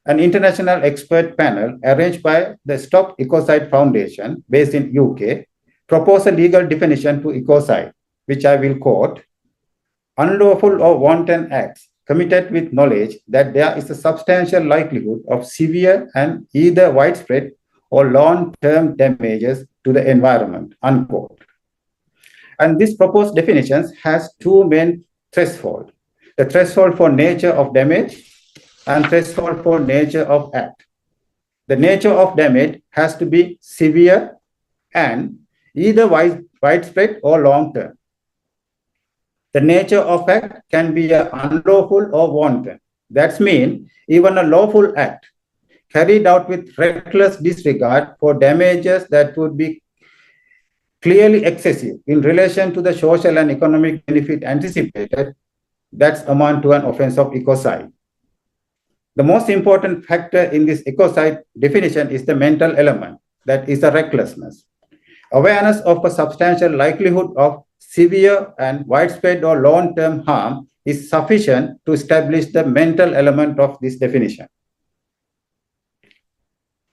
an international expert panel arranged by the Stop Ecocide Foundation, based in UK, proposed a legal definition to ecocide, which I will quote: unlawful or wanton acts committed with knowledge that there is a substantial likelihood of severe and either widespread or long-term damages to the environment, unquote. And this proposed definition has two main thresholds: the threshold for nature of damage and threshold for nature of act. The nature of damage has to be severe and either widespread or long-term. The nature of act can be unlawful or wanton. That means even a lawful act carried out with reckless disregard for damages that would be clearly excessive in relation to the social and economic benefit anticipated, that's amount to an offense of ecocide. The most important factor in this ecocide definition is the mental element, that is the recklessness. Awareness of a substantial likelihood of severe and widespread or long-term harm is sufficient to establish the mental element of this definition.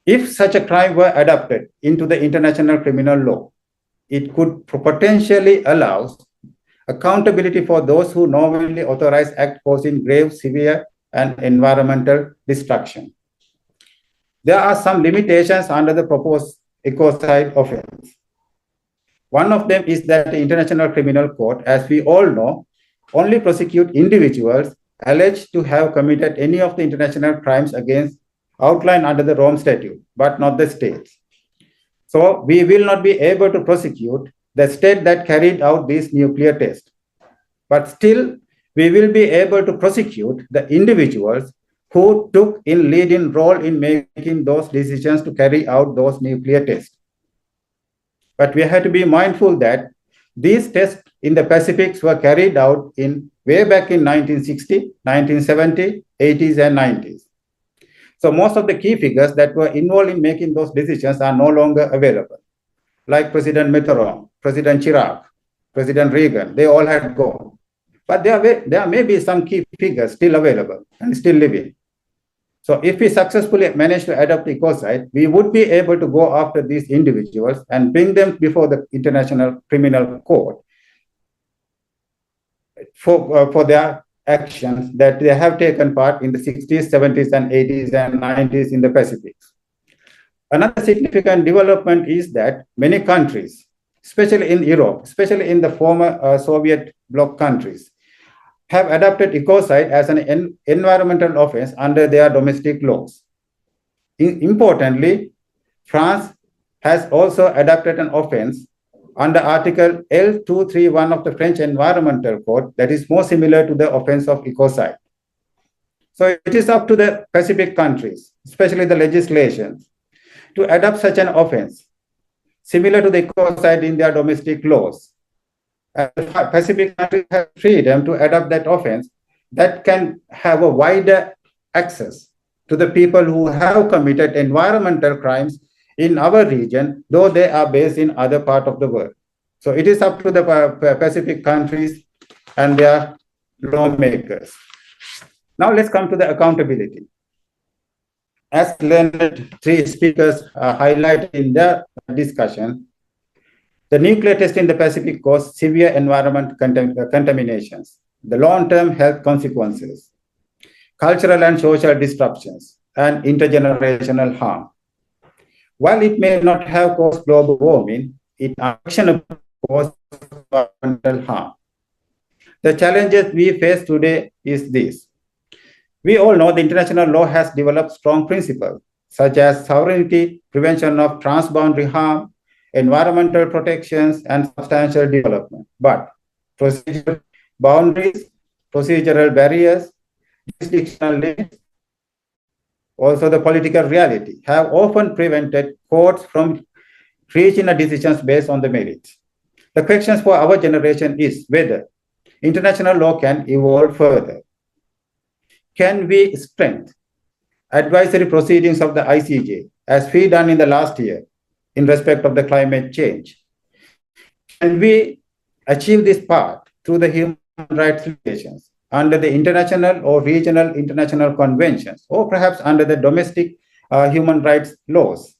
If such a crime were adopted into the international criminal law, it could potentially allow accountability for those who knowingly authorize acts causing grave, severe, and environmental destruction. There are some limitations under the proposed ecocide offense. One of them is that the International Criminal Court, as we all know, only prosecute individuals alleged to have committed any of the international crimes against outlined under the Rome Statute, but not the states. So we will not be able to prosecute the state that carried out these nuclear tests. But still, we will be able to prosecute the individuals who took in leading role in making those decisions to carry out those nuclear tests. But we have to be mindful that these tests in the Pacific were carried out in way back in 1960, 1970, 80s, and 90s. So most of the key figures that were involved in making those decisions are no longer available. Like President Mitterrand, President Chirac, President Reagan, they all had gone. But there may be some key figures still available and still living. So if we successfully manage to adopt ecocide, we would be able to go after these individuals and bring them before the International Criminal Court for their actions that they have taken part in the 60s, 70s, and 80s, and 90s in the Pacific. Another significant development is that many countries, especially in Europe, especially in the former Soviet bloc countries, have adopted ecocide as an environmental offense under their domestic laws. Importantly, France has also adopted an offense under Article L231 of the French Environmental Code that is more similar to the offense of ecocide. So it is up to the Pacific countries, especially the legislations, to adopt such an offense similar to the ecocide in their domestic laws. And the Pacific countries have freedom to adopt that offense that can have a wider access to the people who have committed environmental crimes in our region, though they are based in other part of the world. So it is up to the Pacific countries and their lawmakers. Now let's come to the accountability. As learned three speakers highlighted in their discussion, the nuclear test in the Pacific caused severe environment contaminations, the long-term health consequences, cultural and social disruptions, and intergenerational harm. While it may not have caused global warming, it unquestionably caused environmental harm. The challenges we face today is this. We all know the international law has developed strong principles, such as sovereignty, prevention of transboundary harm, environmental protections, and substantial development. But procedural boundaries, procedural barriers, jurisdictional limits, also the political reality, have often prevented courts from reaching decisions based on the merits. The questions for our generation is whether international law can evolve further. Can we strengthen advisory proceedings of the ICJ, as we done in the last year, in respect of the climate change? Can we achieve this part through the human rights relations under the international or regional international conventions, or perhaps under the domestic human rights laws?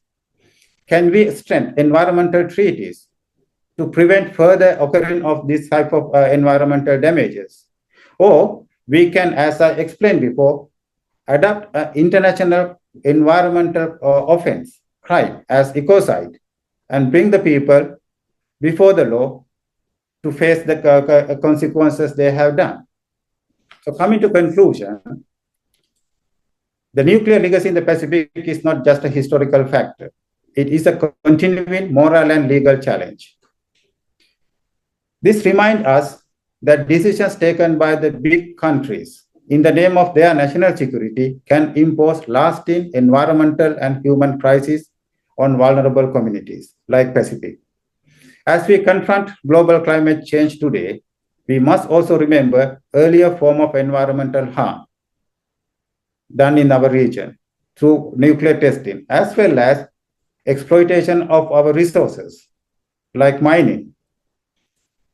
Can we strengthen environmental treaties to prevent further occurring of this type of environmental damages? Or we can, as I explained before, adopt an international environmental offense, crime, as ecocide, and bring the people before the law to face the consequences they have done. So coming to conclusion, the nuclear legacy in the Pacific is not just a historical factor. It is a continuing moral and legal challenge. This reminds us that decisions taken by the big countries in the name of their national security can impose lasting environmental and human crises on vulnerable communities like Pacific. As we confront global climate change today, we must also remember earlier form of environmental harm done in our region through nuclear testing, as well as exploitation of our resources like mining.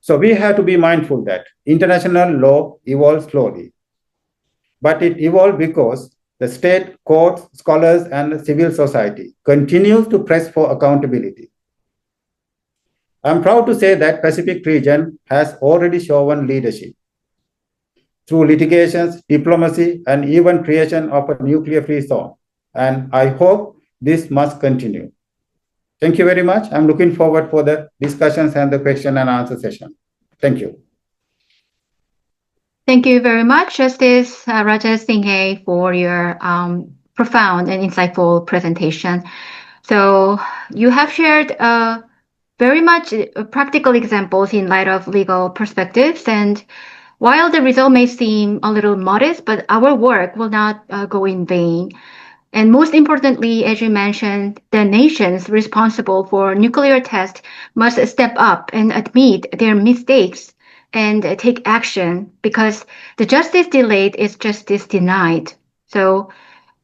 So we have to be mindful that international law evolves slowly, but it evolved because the state, courts, scholars, and civil society continues to press for accountability. I'm proud to say that Pacific region has already shown leadership through litigations, diplomacy, and even creation of a nuclear-free zone. And I hope this must continue. Thank you very much. I'm looking forward for the discussions and the question and answer session. Thank you. Thank you very much, Justice Rajesh Singhe, for your profound and insightful presentation. So you have shared very much practical examples in light of legal perspectives. And while the result may seem a little modest, but our work will not go in vain. And most importantly, as you mentioned, the nations responsible for nuclear tests must step up and admit their mistakes and take action, because the justice delayed is justice denied. So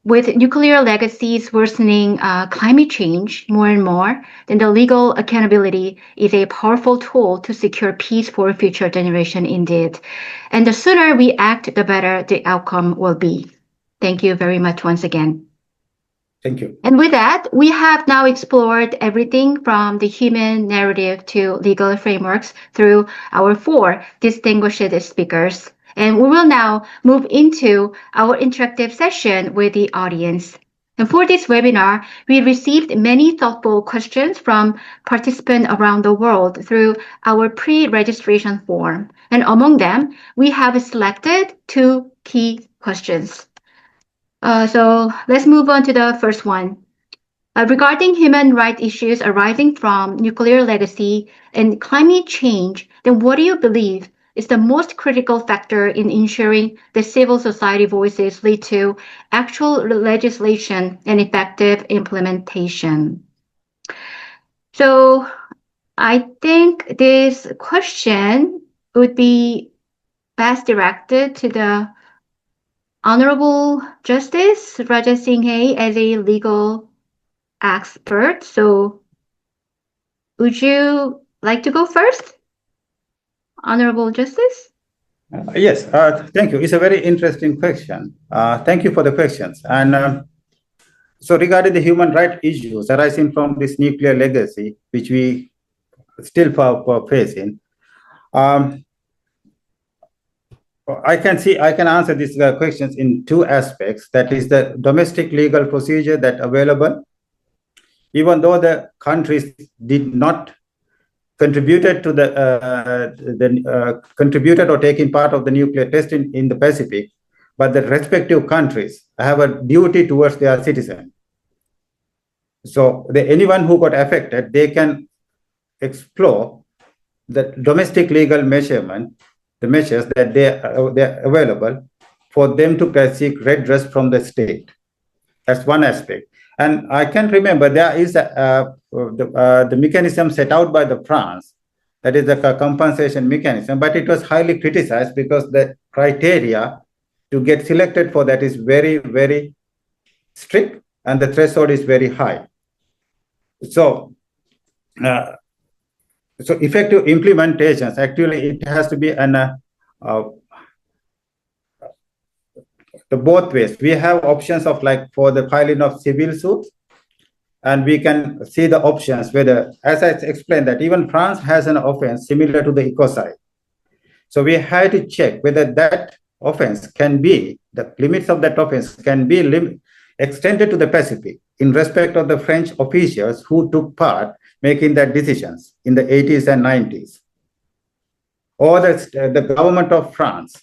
with nuclear legacies worsening climate change more and more, then the legal accountability is a powerful tool to secure peace for future generation indeed. And the sooner we act, the better the outcome will be. Thank you very much once again. Thank you. And with that, we have now explored everything from the human narrative to legal frameworks through our 4 distinguished speakers. And we will now move into our interactive session with the audience. And for this webinar, we received many thoughtful questions from participants around the world through our pre-registration form. And among them, we have selected 2 key questions. So let's move on to the first one. Regarding human rights issues arising from nuclear legacy and climate change, then what do you believe is the most critical factor in ensuring that civil society voices lead to actual legislation and effective implementation? So I think this question would be best directed to the Honorable Justice Raja Singh as a legal expert. So would you like to go first, Honorable Justice? Yes, thank you. It's a very interesting question. Thank you for the questions. And so regarding the human rights issues arising from this nuclear legacy, which we still facing, I can answer these questions in 2 aspects. That is the domestic legal procedure that available, even though the countries did not contributed to contributed or taking part of the nuclear testing in the Pacific, but the respective countries have a duty towards their citizens. So anyone who got affected, they can explore the domestic legal the measures that they're available for them to seek redress from the state. That's one aspect. And I can remember there is the mechanism set out by the France, that is the compensation mechanism, but it was highly criticized because the criteria to get selected for that is very, very strict and the threshold is very high. So, so effective implementations, actually it has to be the both ways. We have options of like for the filing of civil suits, and we can see the options whether, as I explained, that even France has an offense similar to the ecocide. So we had to check whether that offense can be, the limits of that offense can be extended to the Pacific in respect of the French officials who took part making that decisions in the 80s and 90s, or the government of France.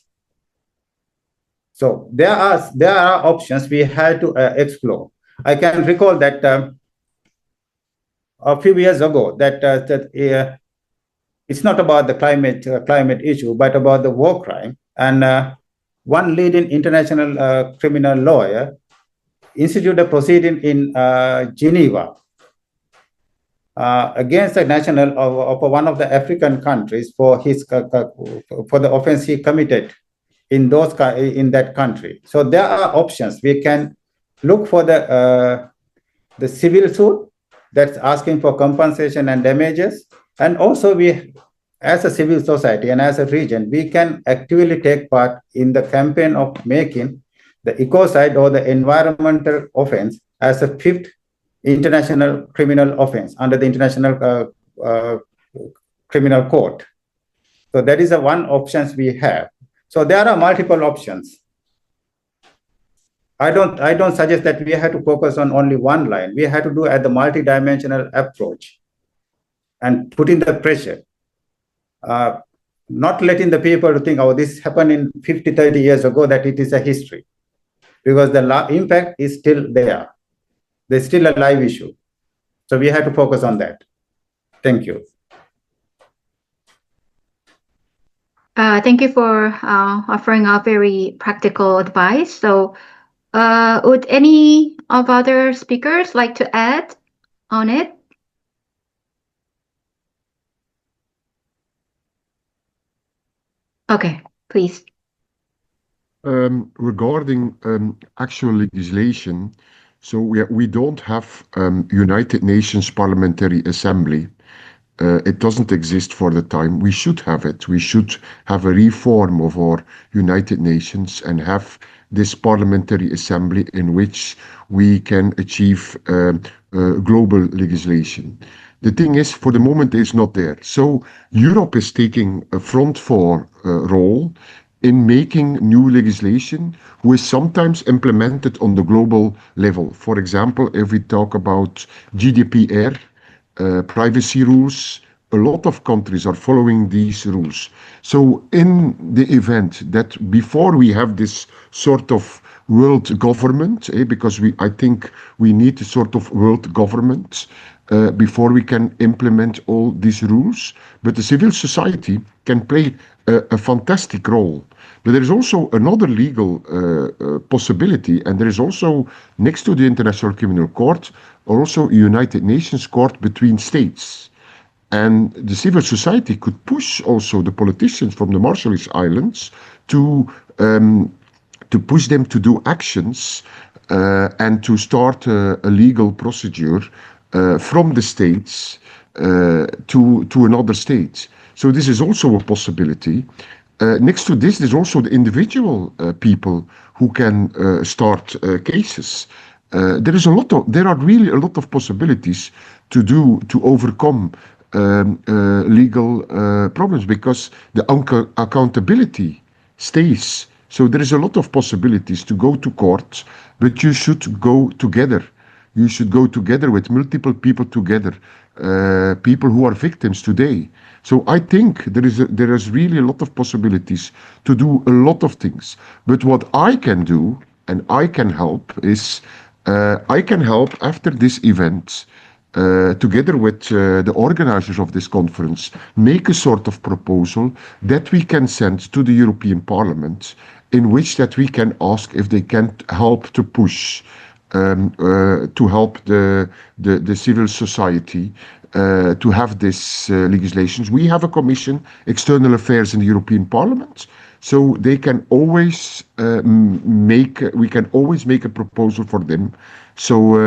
So there are options we had to explore. I can recall that a few years ago that it's not about the climate issue, but about the war crime. And one leading international criminal lawyer instituted a proceeding in Geneva against the national of one of the African countries for the offense he committed in that country. So there are options. We can look for the civil suit that's asking for compensation and damages, and also we, as a civil society and as a region, we can actively take part in the campaign of making the ecocide or the environmental offense as a 5th international criminal offense under the International Criminal Court. So that is the one options we have. So there are multiple options. I don't suggest that we have to focus on only one line. We have to do at the multidimensional approach and put in the pressure. Not letting the people to think, oh, this happened in 50, 30 years ago, that it is a history. Because the impact is still there. There's still a live issue. So we have to focus on that. Thank you. Thank you for offering up very practical advice. So would any of other speakers like to add on it? Okay, please. Regarding actual legislation, so we don't have United Nations Parliamentary Assembly. It doesn't exist for the time. We should have it. We should have a reform of our United Nations and have this parliamentary assembly in which we can achieve global legislation. The thing is, for the moment, it's not there. So Europe is taking a front for role in making new legislation, who is sometimes implemented on the global level. For example, if we talk about GDPR, privacy rules, a lot of countries are following these rules. So in the event that before we have this sort of world government, because I think we need a sort of world government before we can implement all these rules. But the civil society can play a fantastic role. But there is also another legal possibility, and there is also, next to the International Criminal Court, also a United Nations Court between states. And the civil society could push also the politicians from the Marshallese Islands to push them to do actions and to start a legal procedure from the states to another state. So this is also a possibility. Next to this, there's also the individual people who can start cases. There are really a lot of possibilities to overcome legal problems, because the accountability stays. So there is a lot of possibilities to go to court, but you should go together. You should go together with multiple people together, people who are victims today. So I think there is really a lot of possibilities to do a lot of things. But what I can do, and I can help, is I can help after this event, together with the organizers of this conference, make a sort of proposal that we can send to the European Parliament, in which that we can ask if they can help to push, to help the civil society to have this legislation. We have a commission, External Affairs in the European Parliament, so they can always we can always make a proposal for them. So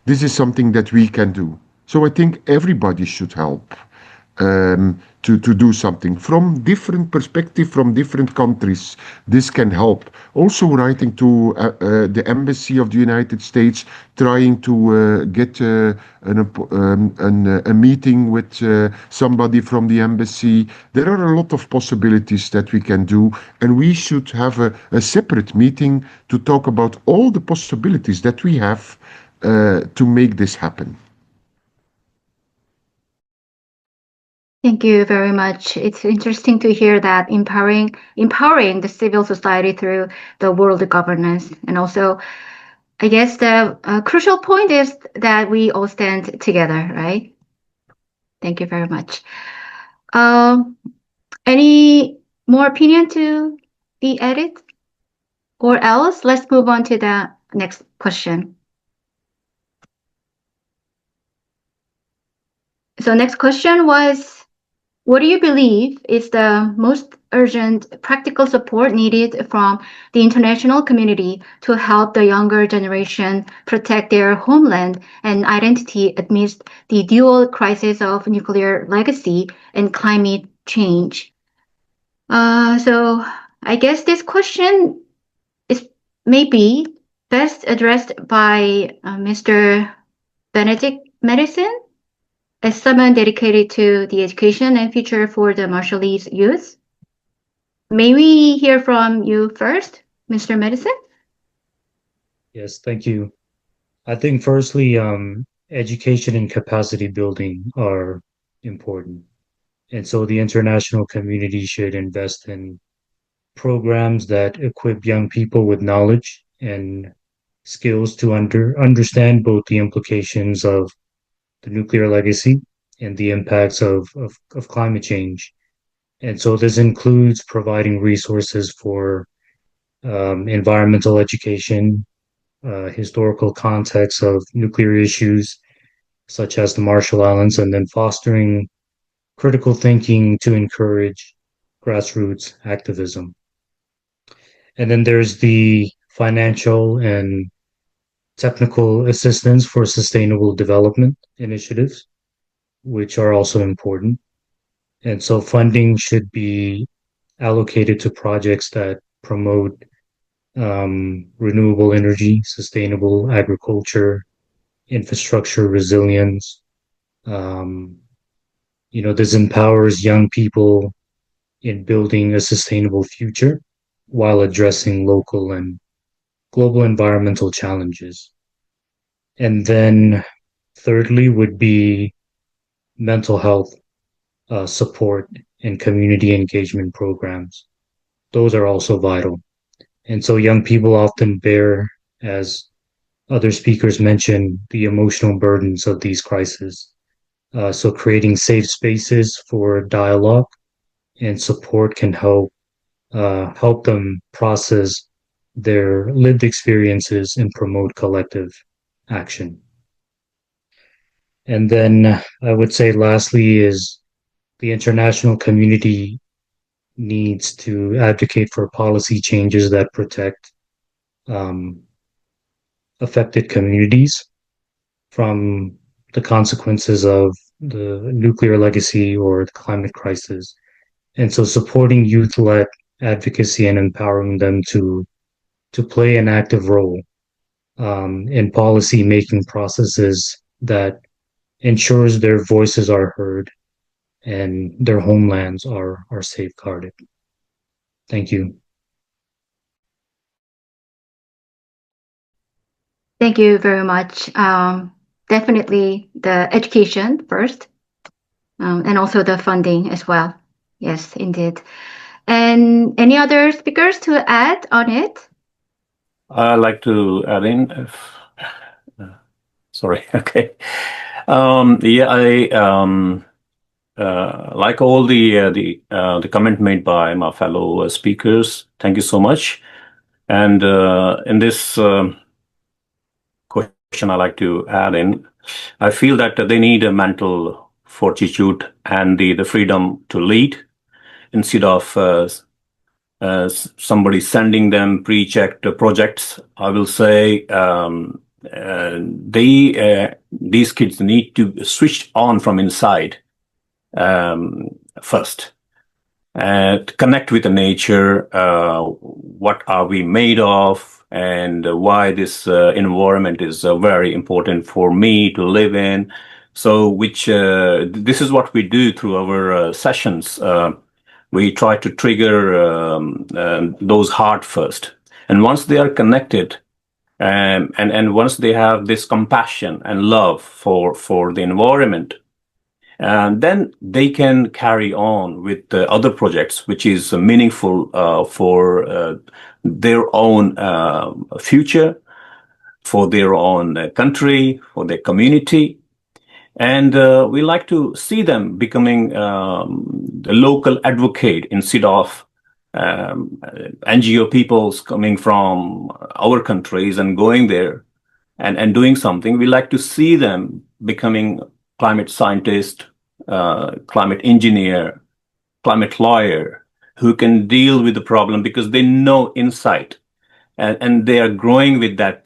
this is something that we can do. So I think everybody should help to do something from different perspective, from different countries. This can help. Also writing to the Embassy of the United States, trying to get a meeting with somebody from the embassy. There are a lot of possibilities that we can do, and we should have a separate meeting to talk about all the possibilities that we have to make this happen. Thank you very much. It's interesting to hear that empowering the civil society through the world governance. And also, I guess the crucial point is that we all stand together, right? Thank you very much. Any more opinion to be added? Or else, let's move on to the next question. So next question was, what do you believe is the most urgent practical support needed from the international community to help the younger generation protect their homeland and identity amidst the dual crisis of nuclear legacy and climate change? So I guess this question is maybe best addressed by Mr. Benetick Maddison, as someone dedicated to the education and future for the Marshallese youth. May we hear from you first, Mr. Maddison? Yes, thank you. I think firstly, education and capacity building are important. And so the international community should invest in programs that equip young people with knowledge and skills to understand both the implications of the nuclear legacy and the impacts of climate change. And so this includes providing resources for environmental education, historical context of nuclear issues, such as the Marshall Islands, and then fostering critical thinking to encourage grassroots activism. And then there's the financial and technical assistance for sustainable development initiatives, which are also important. And so funding should be allocated to projects that promote renewable energy, sustainable agriculture, infrastructure resilience. This empowers young people in building a sustainable future while addressing local and global environmental challenges. And then thirdly would be mental health support and community engagement programs. Those are also vital. And so young people often bear, as other speakers mentioned, the emotional burdens of these crises. So creating safe spaces for dialogue and support can help them process their lived experiences and promote collective action. And then I would say lastly is the international community needs to advocate for policy changes that protect um, affected communities from the consequences of the nuclear legacy or the climate crisis. And so supporting youth-led advocacy and empowering them to play an active role in policy making processes that ensures their voices are heard and their homelands are safeguarded. Thank you. Thank you very much. Definitely the education first, and also the funding as well. Yes, indeed. And any other speakers to add on it? I'd like to add in. Sorry. Okay. Yeah, I like all the comment made by my fellow speakers. Thank you so much. And in this question, I like to add in. I feel that they need a mental fortitude and the freedom to lead instead of somebody sending them pre-checked projects. I will say these kids need to switch on from inside first. To connect with the nature, what are we made of, and why this environment is very important for me to live in. So, this is what we do through our sessions. We try to trigger those heart first, and once they are connected, and once they have this compassion and love for the environment, and then they can carry on with the other projects, which is meaningful for their own future, for their own country, for their community. And we like to see them becoming the local advocate instead of NGO peoples coming from our countries and going there and doing something. We like to see them becoming climate scientist, climate engineer, climate lawyer, who can deal with the problem because they know insight, and they are growing with that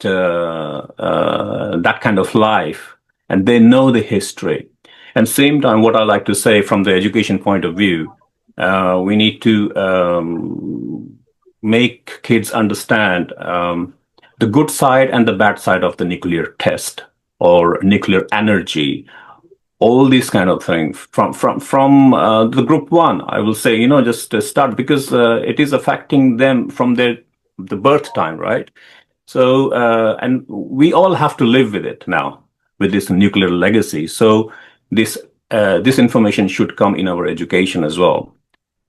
that kind of life, and they know the history. And same time, what I like to say from the education point of view, we need to make kids understand the good side and the bad side of the nuclear test or nuclear energy. All these kind of things from the group one, I will say, just start, because it is affecting them from the birth time, right? So and we all have to live with it now, with this nuclear legacy. So this information should come in our education as well.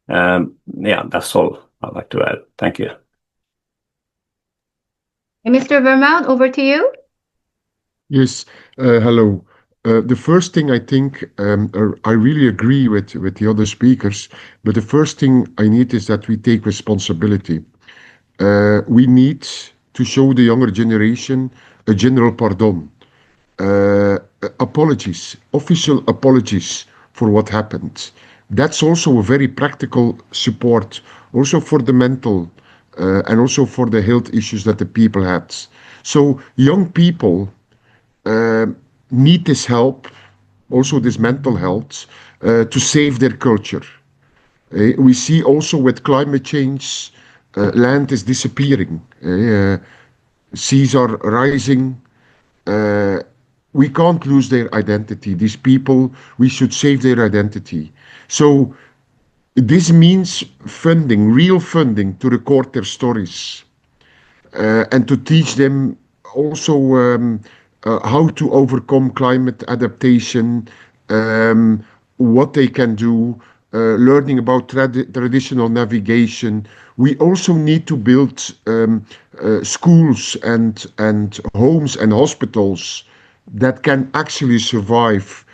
Yeah, that's all I'd like to add. Thank you. Mr. Vermaut, over to you. Yes, hello. The first thing I think, I really agree with the other speakers, but the first thing I need is that we take responsibility. We need to show the younger generation a general pardon, apologies, official apologies for what happened. That's also a very practical support, also for the mental and also for the health issues that the people had. So young people need this help, also this mental health, to save their culture. We see also with climate change, land is disappearing, seas are rising. We can't lose their identity. These people, we should save their identity. So this means funding, real funding, to record their stories and to teach them also how to overcome climate adaptation, what they can do, learning about traditional navigation. We also need to build schools and homes and hospitals that can actually survive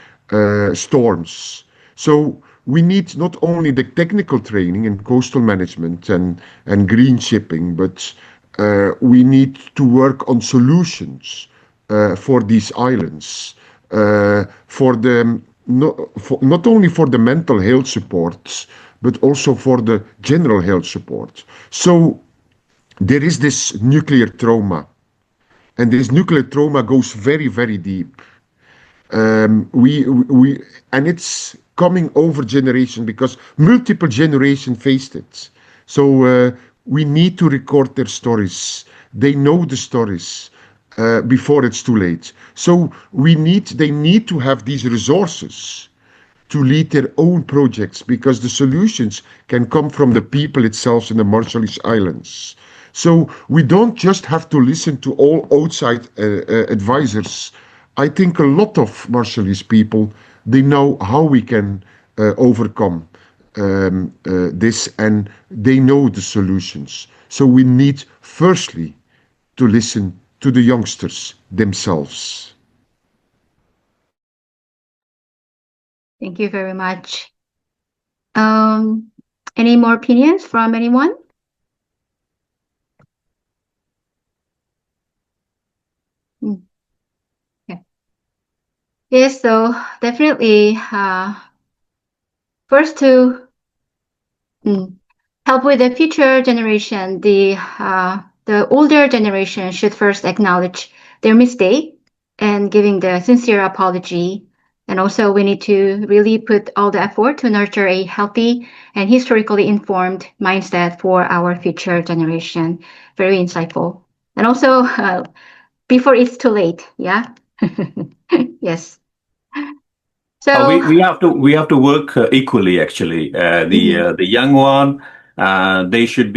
storms. So we need not only the technical training in coastal management and green shipping, but we need to work on solutions for these islands, for the not only for the mental health supports, but also for the general health support. So there is this nuclear trauma, and this nuclear trauma goes very, very deep. And it's coming over generation because multiple generations faced it. So we need to record their stories. They know the stories before it's too late. So they need to have these resources to lead their own projects because the solutions can come from the people itself in the Marshallese Islands. So we don't just have to listen to all outside advisors. I think a lot of Marshallese people, they know how we can overcome this, and they know the solutions. So we need firstly to listen to the youngsters themselves. Thank you very much. Any more opinions from anyone? Okay. Yes, so definitely first to help with the future generation, the older generation should first acknowledge their mistake and giving the sincere apology. And also we need to really put all the effort to nurture a healthy and historically informed mindset for our future generation. Very insightful. And also before it's too late, yeah? Yes. So we have to work equally. Actually, the young one, they should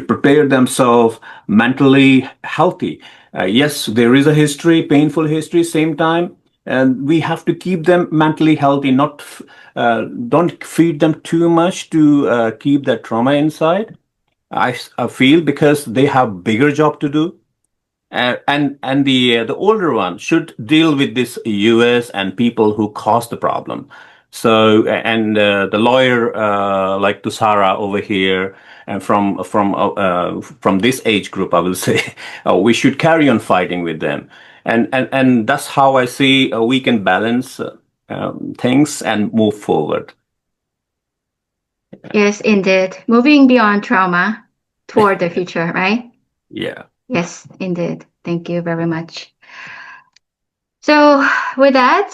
prepare themselves mentally healthy. Yes, there is a history, painful history, same time, and we have to keep them mentally healthy. Not don't feed them too much to keep that trauma inside. I feel because they have bigger job to do. And the older one should deal with this US and people who caused the problem. So and the lawyer like Tusara over here and from this age group, I will say we should carry on fighting with them. And that's how I see we can balance things and move forward. yes, indeed. Moving beyond trauma toward the future, right? Yeah. Yes, indeed. Thank you very much. So with that,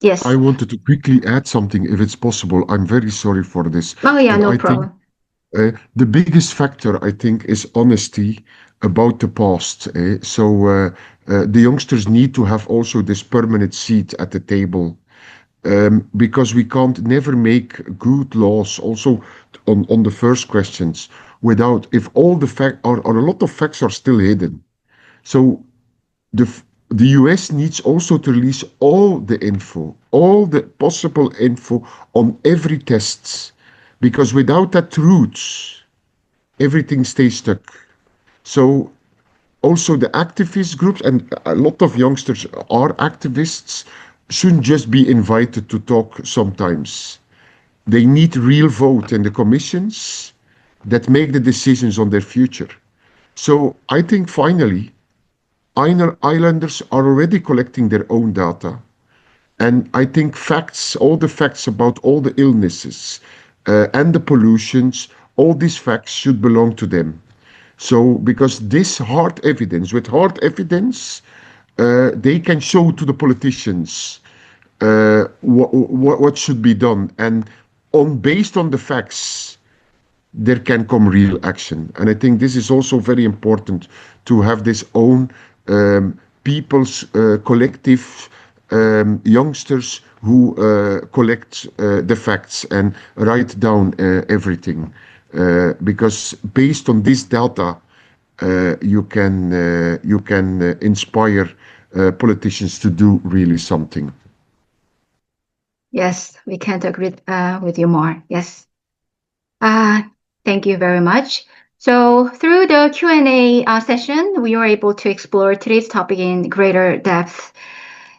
yes. I wanted to quickly add something, if it's possible. I'm very sorry for this. Oh yeah, no problem. The biggest factor, I think, is honesty about the past. So the youngsters need to have also this permanent seat at the table, because we can't never make good laws. Also, on the first questions, without if all the fact or a lot of facts are still hidden. So the US needs also to release all the info, all the possible info on every test, because without that truth, everything stays stuck. So also the activist groups, and a lot of youngsters are activists, shouldn't just be invited to talk sometimes. They need real vote in the commissions that make the decisions on their future. So I think finally, islanders are already collecting their own data. And I think facts, all the facts about all the illnesses and the pollutions, all these facts should belong to them. So, because this with hard evidence, they can show to the politicians what should be done. And based on the facts, there can come real action. And I think this is also very important to have this own people's collective youngsters who collect the facts and write down everything. Because based on this data, you can inspire politicians to do really something. Yes, we can't agree with you more. Yes. Thank you very much. So through the Q&A session, we were able to explore today's topic in greater depth.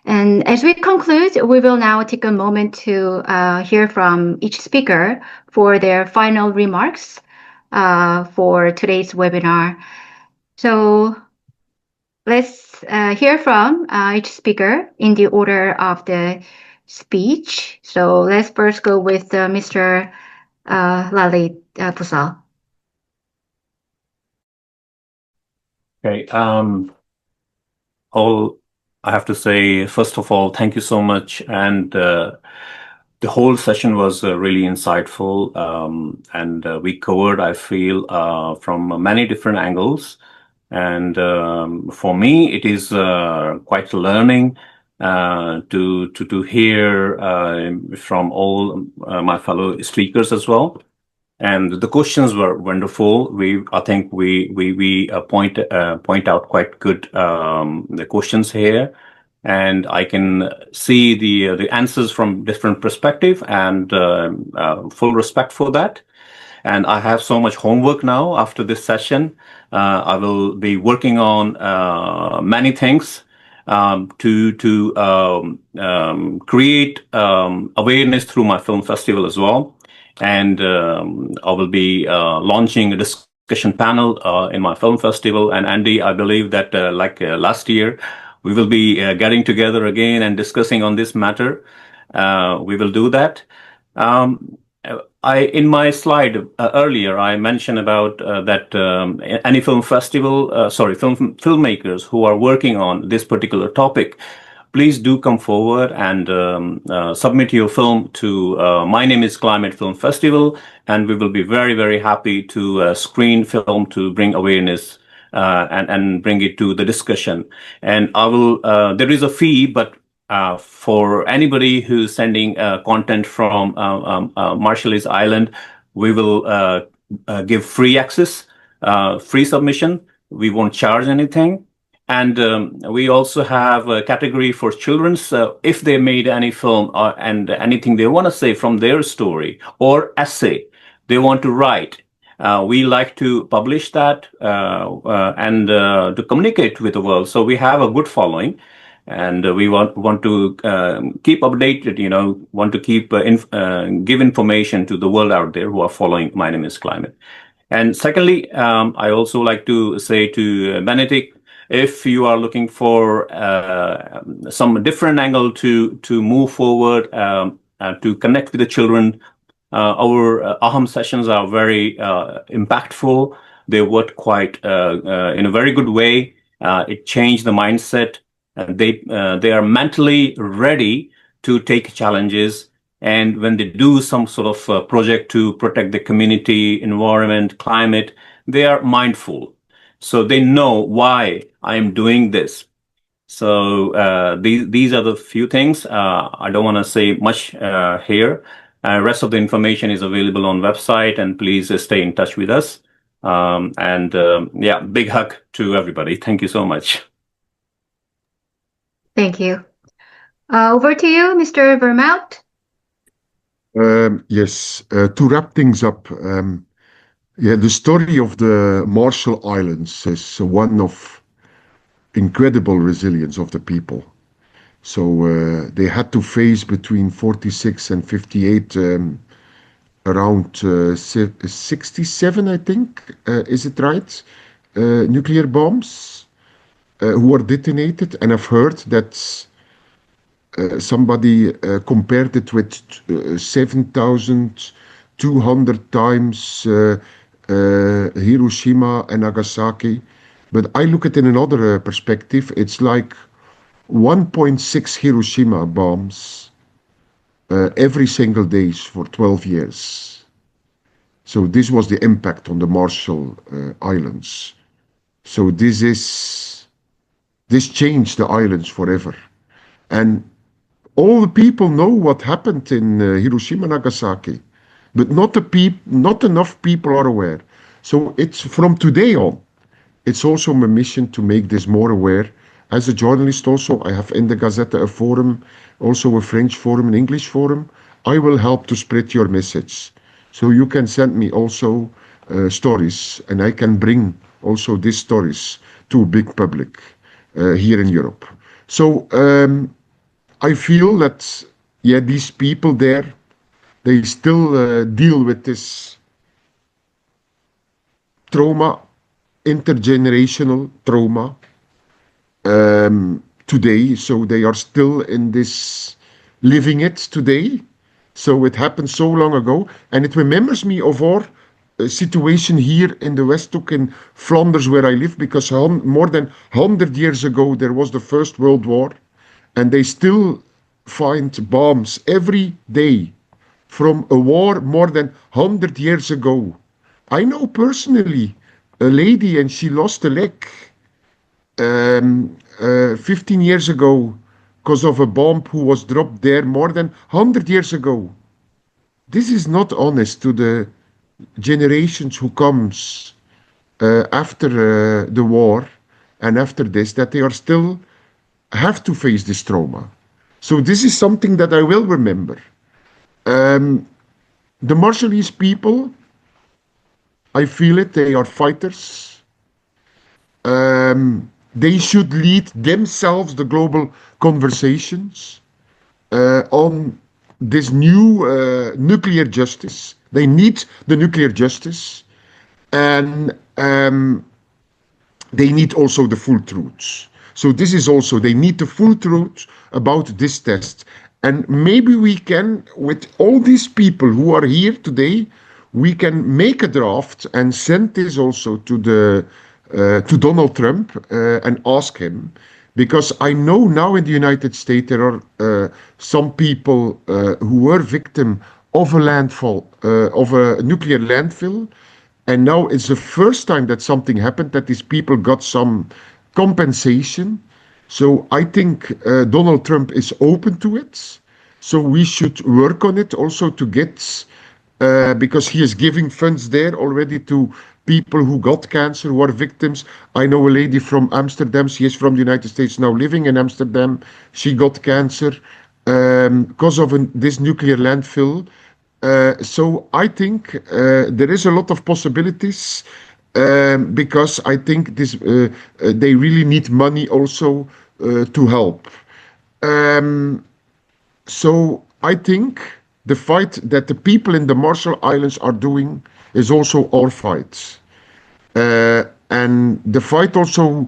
And as we conclude, we will now take a moment to hear from each speaker for their final remarks for today's webinar. So let's hear from each speaker in the order of the speech. So let's first go with Mr. Lalit Bhusal. Okay. All I have to say, first of all, thank you so much. And the whole session was really insightful. And we covered, I feel, from many different angles. And for me, it is quite learning to hear from all my fellow speakers as well. And the questions were wonderful. I think we point out quite good the questions here, and I can see the answers from different perspective, and full respect for that. And I have so much homework now after this session. I will be working on many things to create awareness through my film festival as well. And I will be launching a discussion panel in my film festival. And Andy, I believe that like last year, we will be getting together again and discussing on this matter. We will do that. In my slide earlier, I mentioned about that any film festival, filmmakers who are working on this particular topic, please do come forward and submit your film to My Name is Climate Film Festival, and we will be very, very happy to screen film to bring awareness and bring it to the discussion. And I will. There is a fee, but for anybody who's sending content from Marshallese Island, we will give free access, free submission. We won't charge anything. And we also have a category for children. So if they made any film and anything they want to say from their story or essay they want to write, we like to publish that and to communicate with the world. So we have a good following. And we want to keep updated, want to keep give information to the world out there who are following My Name is Climate. And secondly, I also like to say to Benetick, if you are looking for some different angle to move forward, to connect with the children, our AHAM sessions are very impactful. They work quite in a very good way. It changed the mindset. They are mentally ready to take challenges, and when they do some sort of project to protect the community, environment, climate, they are mindful. So they know why I am doing this. So these are the few things. I don't want to say much here. Rest of the information is available on website, and please stay in touch with us. Big hug to everybody. Thank you so much. Thank you. Over to you, Mr. Vermaut. Yes, to wrap things up, the story of the Marshall Islands is one of incredible resilience of the people. So they had to face between 46 and 58, around 67, I think, is it right? Nuclear bombs who were detonated. And I've heard that somebody compared it with 7,200 times Hiroshima and Nagasaki. But I look at it in another perspective. It's like 1.6 Hiroshima bombs every single day for 12 years. So this was the impact on the Marshall Islands. So this changed the islands forever. And All the people know what happened in Hiroshima, Nagasaki, but not enough people are aware. So it's from today on. It's also my mission to make this more aware. As a journalist, also, I have in the Gazette a forum, also a French forum, an English forum. I will help to spread your message. So you can send me also stories, and I can bring also these stories to a big public here in Europe. So I feel that, yeah, these people there, they still deal with this trauma, intergenerational trauma today. So they are still in this living it today. So it happened so long ago, and it remembers me of our situation here in the Westhoek in Flanders, where I live, because more than 100 years ago there was the First World War, and they still find bombs every day from a war more than 100 years ago. I know personally a lady, and she lost a leg 15 years ago because of a bomb who was dropped there more than 100 years ago. This is not honest to the generations who comes after the war and after this, that they are still have to face this trauma. So this is something that I will remember. The Marshallese people, I feel it, they are fighters. They should lead themselves the global conversations on this new nuclear justice. They need the nuclear justice, and they need also the full truth. So this is also, they need the full truth about this test. And maybe we can, with all these people who are here today, we can make a draft and send this also to Donald Trump and ask him, because I know now in the United States there are some people who were victim of a landfall, of a nuclear landfill, and now it's the first time that something happened, that these people got some compensation. So I think Donald Trump is open to it. So we should work on it also to get, because he is giving funds there already to people who got cancer, who are victims. I know a lady from Amsterdam. She is from the United States now living in Amsterdam. She got cancer because of this nuclear landfill. So I think there is a lot of possibilities, because I think this they really need money also to help. So I think the fight that the people in the Marshall Islands are doing is also our fight. And the fight also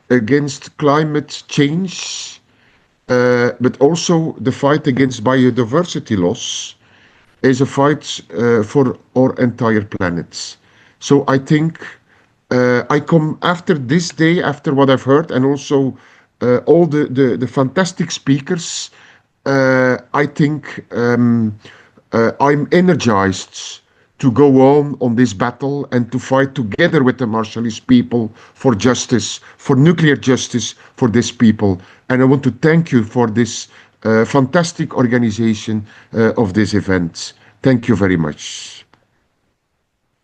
against climate change, but also the fight against biodiversity loss is a fight for our entire planet. So I think I come after this day, after what I've heard, and also all the fantastic speakers, I think I'm energized to go on this battle and to fight together with the Marshallese people for justice, for nuclear justice for these people. And I want to thank you for this fantastic organization of this event. Thank you very much.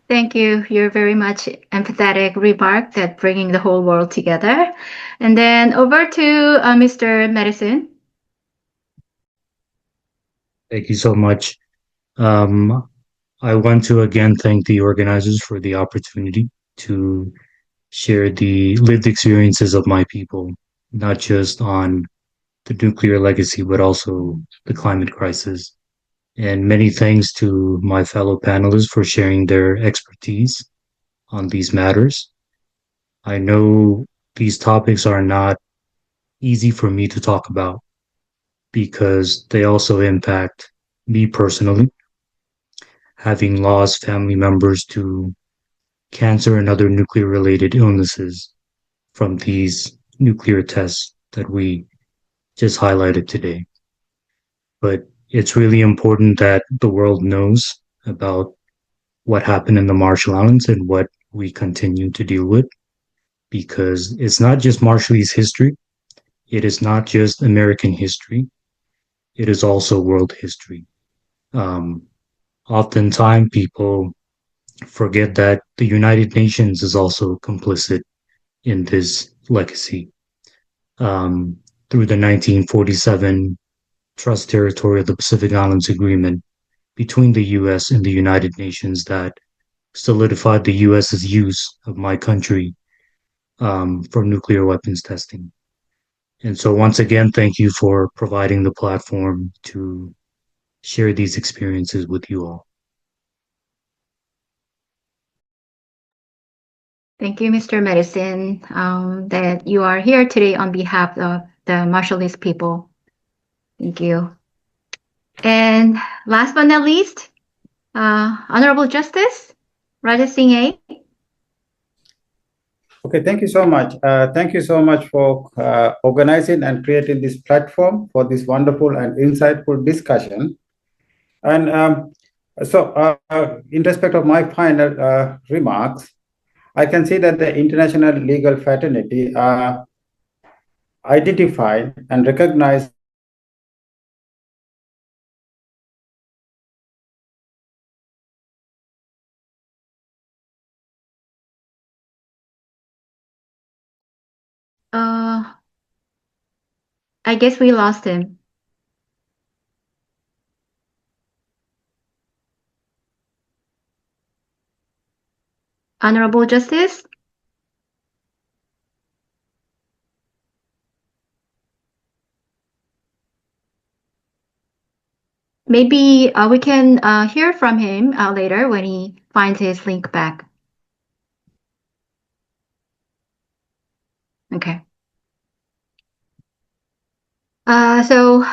Thank you. You're very much empathetic remark that bringing the whole world together. And then over to Mr. Maddison. Thank you so much. I want to again thank the organizers for the opportunity to share the lived experiences of my people, not just on the nuclear legacy, but also the climate crisis. And many thanks to my fellow panelists for sharing their expertise on these matters. I know these topics are not easy for me to talk about because they also impact me personally, having lost family members to cancer and other nuclear related illnesses from these nuclear tests that we just highlighted today. But it's really important that the world knows about what happened in the Marshall Islands and what we continue to deal with, because it's not just Marshallese history. It is not just American history. it is also world history. Oftentimes, people forget that the United Nations is also complicit in this legacy. Through the 1947 Trust Territory of the Pacific Islands Agreement between the U.S. and the United Nations that solidified the U.S.'s use of my country for nuclear weapons testing. And so once again, thank you for providing the platform to share these experiences with you all. Thank you, Mr. Maddison, that you are here today on behalf of the Marshallese people. Thank you. And last but not least, Honorable Justice Raja Singh A. Okay, thank you so much. Thank you so much for organizing and creating this platform for this wonderful and insightful discussion. And in respect of my final remarks, I can see that the international legal fraternity are identified and recognized I guess we lost him. Honorable Justice? Maybe we can hear from him later when he finds his link back. Okay. So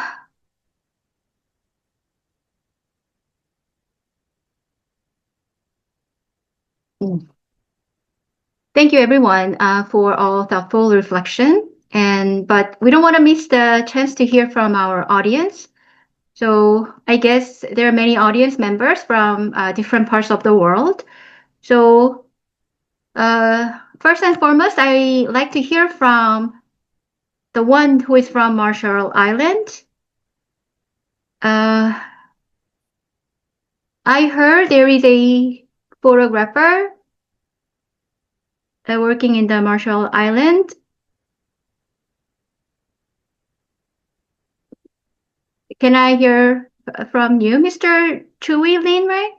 thank you everyone for all thoughtful reflection. But we don't want to miss the chance to hear from our audience. So I guess there are many audience members from different parts of the world. So first and foremost, I like to hear from the one who is from Marshall Island. I heard there is a photographer working in the Marshall Island. Can I hear from you, Mr. Chui Lin, right?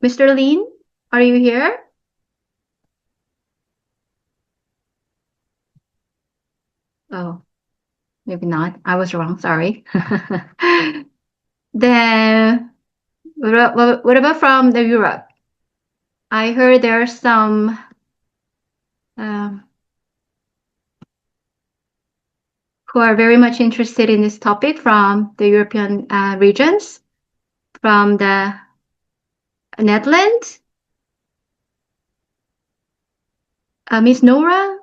Mr. Lin, are you here? Oh, maybe not. I was wrong. Sorry. Then what about from the Europe? I heard there are some who are very much interested in this topic from the European regions, from the Netherlands. Miss Nora,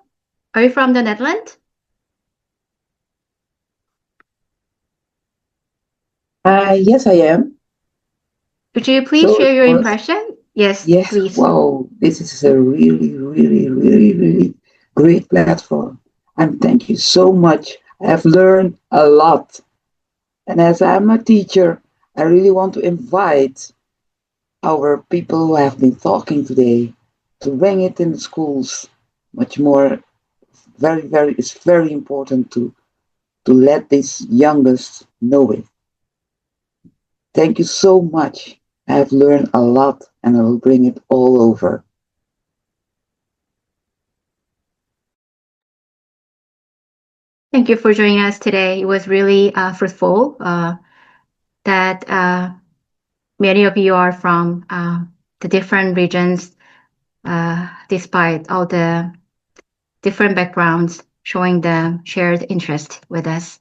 are you from the Netherlands? Yes, I am. Would you please share your impression? Yes, please. Wow, this is a really great platform. And thank you so much. I have learned a lot. And as I'm a teacher, I really want to invite our people who have been talking today to bring it in the schools much more. It's very important to let these youngest know it. Thank you so much. I have learned a lot and I will bring it all over. Thank you for joining us today. It was really fruitful that many of you are from the different regions, despite all the different backgrounds, showing the shared interest with us.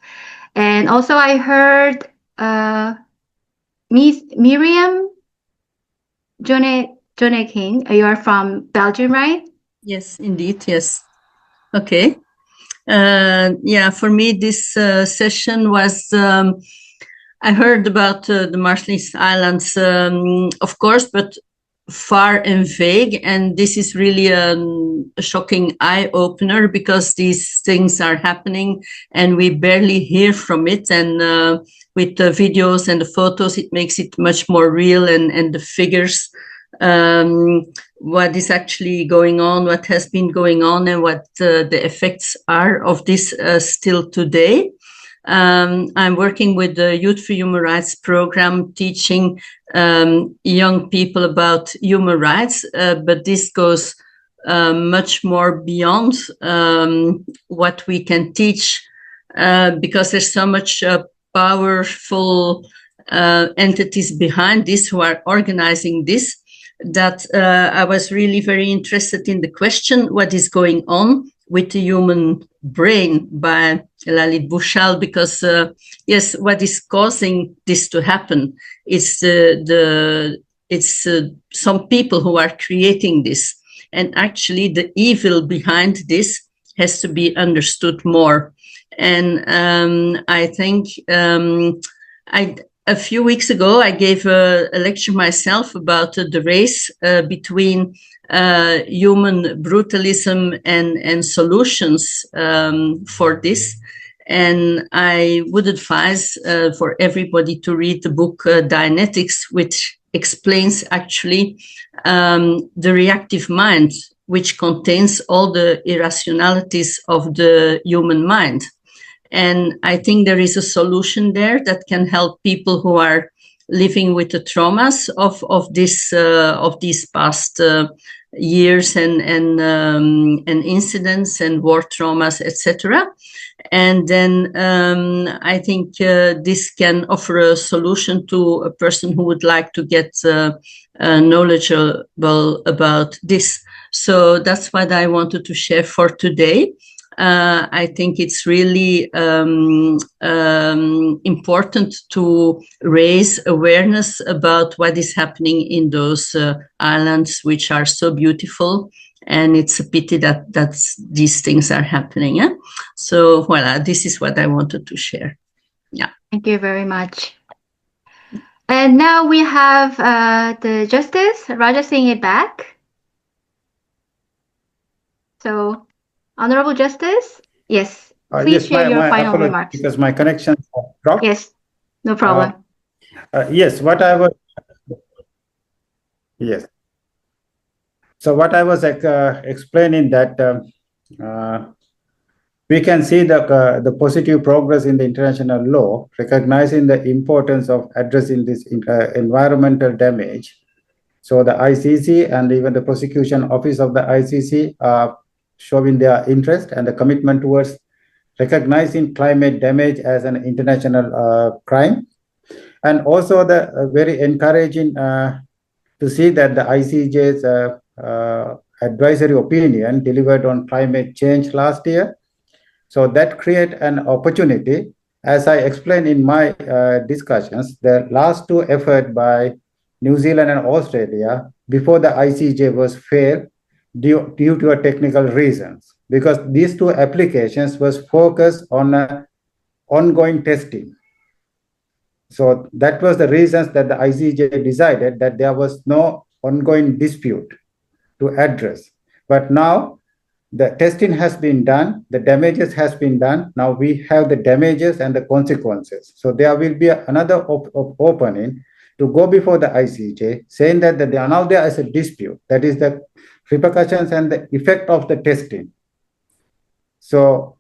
And also I heard Miss Miriam Joneking, you are from Belgium, right? Yes, indeed, yes. Okay. Yeah, for me, this session was, I heard about the Marshallese Islands, of course, but far and vague, and this is really a shocking eye-opener because these things are happening and we barely hear from it, and with the videos and the photos it makes it much more real, and the figures, what is actually going on, what has been going on, and what the effects are of this still today. I'm working with the Youth for Human Rights program, teaching young people about human rights, but this goes much more beyond what we can teach, because there's so much powerful entities behind this who are organizing this, that I was really very interested in the question, what is going on with the human brain, by Lalit Bhusal, because yes, what is causing this to happen is some people who are creating this, and actually the evil behind this has to be understood more. And I think a few weeks ago I gave a lecture myself about the race between human brutalism and solutions for this. And I would advise for everybody to read the book Dianetics, which explains actually the reactive mind, which contains all the irrationalities of the human mind. And I think there is a solution there that can help people who are living with the traumas of these past years and incidents and war traumas, etc. And then I think this can offer a solution to a person who would like to get knowledgeable about this. So that's what I wanted to share for today. I think it's really important to raise awareness about what is happening in those islands, which are so beautiful. And it's a pity that these things are happening. Yeah? So, voila, this is what I wanted to share. Yeah. Thank you very much. And now we have the Justice, Raja Singh back. So, Honorable Justice, yes, please share your final remarks. Because my connection dropped. Yes, no problem. Yes, yes. So what I was explaining that we can see the positive progress in the international law, recognizing the importance of addressing this environmental damage. So the ICC and even the prosecution office of the ICC are showing their interest and the commitment towards recognizing climate damage as an international crime. And also the very encouraging to see that the ICJ's advisory opinion delivered on climate change last year. So that create an opportunity. As I explained in my discussions, the last two efforts by New Zealand and Australia before the ICJ was failed due to technical reasons, because these two applications was focused on ongoing testing. So that was the reasons that the ICJ decided that there was no ongoing dispute to address. But now the testing has been done, the damages has been done. Now we have the damages and the consequences. So there will be another opening to go before the ICJ, saying that now there is a dispute, that is the repercussions and the effect of the testing. So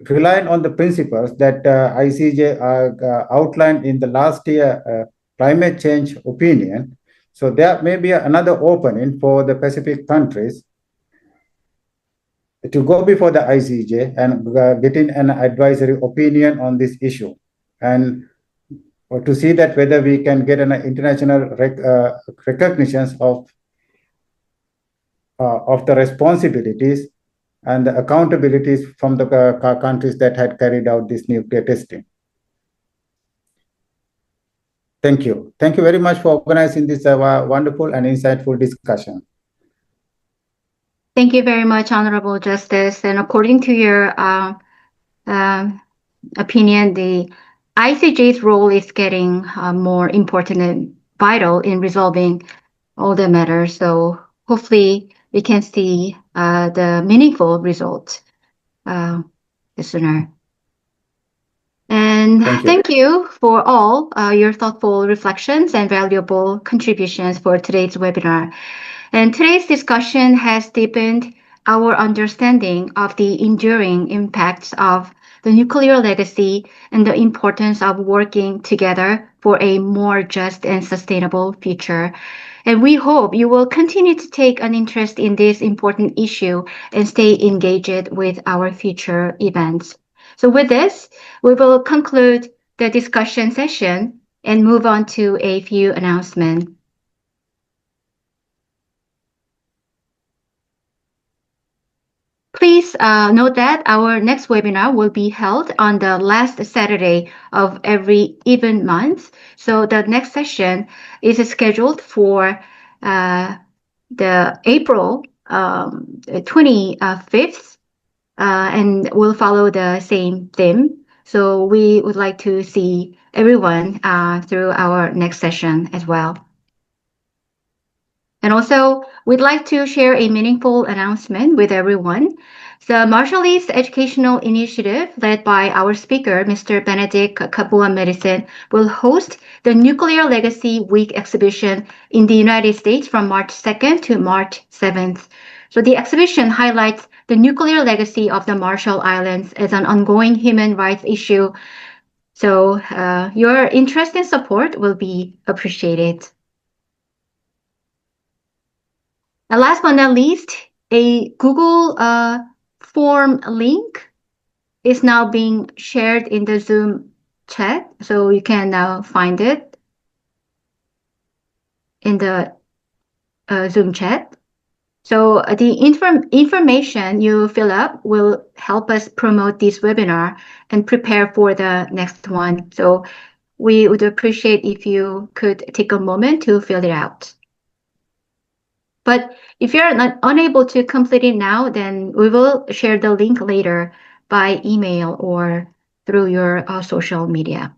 relying on the principles that ICJ outlined in the last year climate change opinion, so there may be another opening for the Pacific countries to go before the ICJ and getting an advisory opinion on this issue, and to see that whether we can get an international recognitions of the responsibilities and the accountabilities from the countries that had carried out this nuclear testing. Thank you. Thank you very much for organizing this wonderful and insightful discussion. Thank you very much, Honorable Justice. And according to your opinion, the ICJ's role is getting more important and vital in resolving all that matters. So hopefully we can see the meaningful result the sooner. And thank you for all your thoughtful reflections and valuable contributions for today's webinar. And today's discussion has deepened our understanding of the enduring impacts of the nuclear legacy and the importance of working together for a more just and sustainable future. And we hope you will continue to take an interest in this important issue and stay engaged with our future events. So with this, we will conclude the discussion session and move on to a few announcements. Please note that our next webinar will be held on the last Saturday of every even month. So the next session is scheduled for the April 25th and will follow the same theme. So we would like to see everyone through our next session as well. And also, we'd like to share a meaningful announcement with everyone. The Marshall East Educational Initiative, led by our speaker, Mr. Benetick, Kabua, Maddison, will host the Nuclear Legacy Week exhibition in the United States from March 2nd to March 7th. So the exhibition highlights the nuclear legacy of the Marshall Islands as an ongoing human rights issue. So your interest and support will be appreciated. And last but not least, a Google form link is now being shared in the Zoom chat. So you can now find it in the Zoom chat. So the information you fill up will help us promote this webinar and prepare for the next one. So we would appreciate if you could take a moment to fill it out. But if you're unable to complete it now, then we will share the link later by email or through your social media.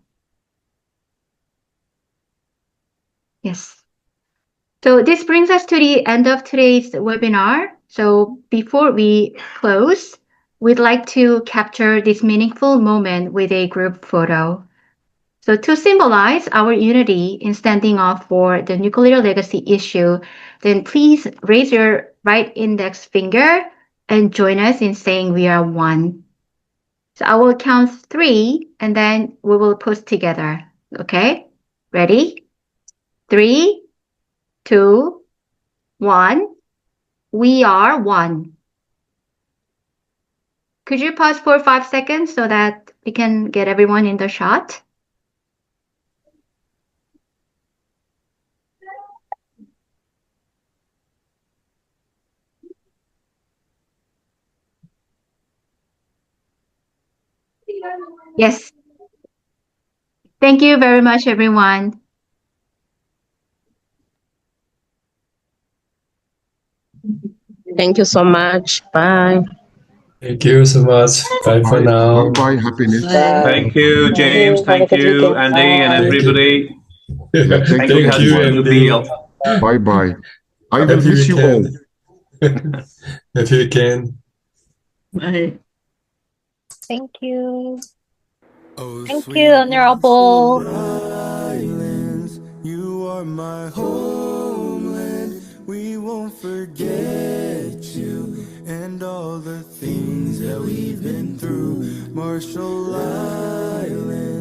Yes. So this brings us to the end of today's webinar. So before we close, we'd like to capture this meaningful moment with a group photo. So to symbolize our unity in standing up for the nuclear legacy issue, then please raise your right index finger and join us in saying we are one. So I will count 3 and then we will post together. Okay? Ready? 3, 2, 1. We are one. Could you pause for 5 seconds so that we can get everyone in the shot? Yes. Thank you very much, everyone. Thank you so much. Bye. Thank you so much. Bye for now. Bye. Happiness. Bye. Thank you, James. Thank you, Andy, and everybody. Thank you, Thank you, Andy. Bye. I will Happy miss you all. weekend. Happy weekend. Bye. Thank you. Thank you, Honourable. Islands, you are my homeland. We won't forget you and all the things that we've been through. Marshall Islands.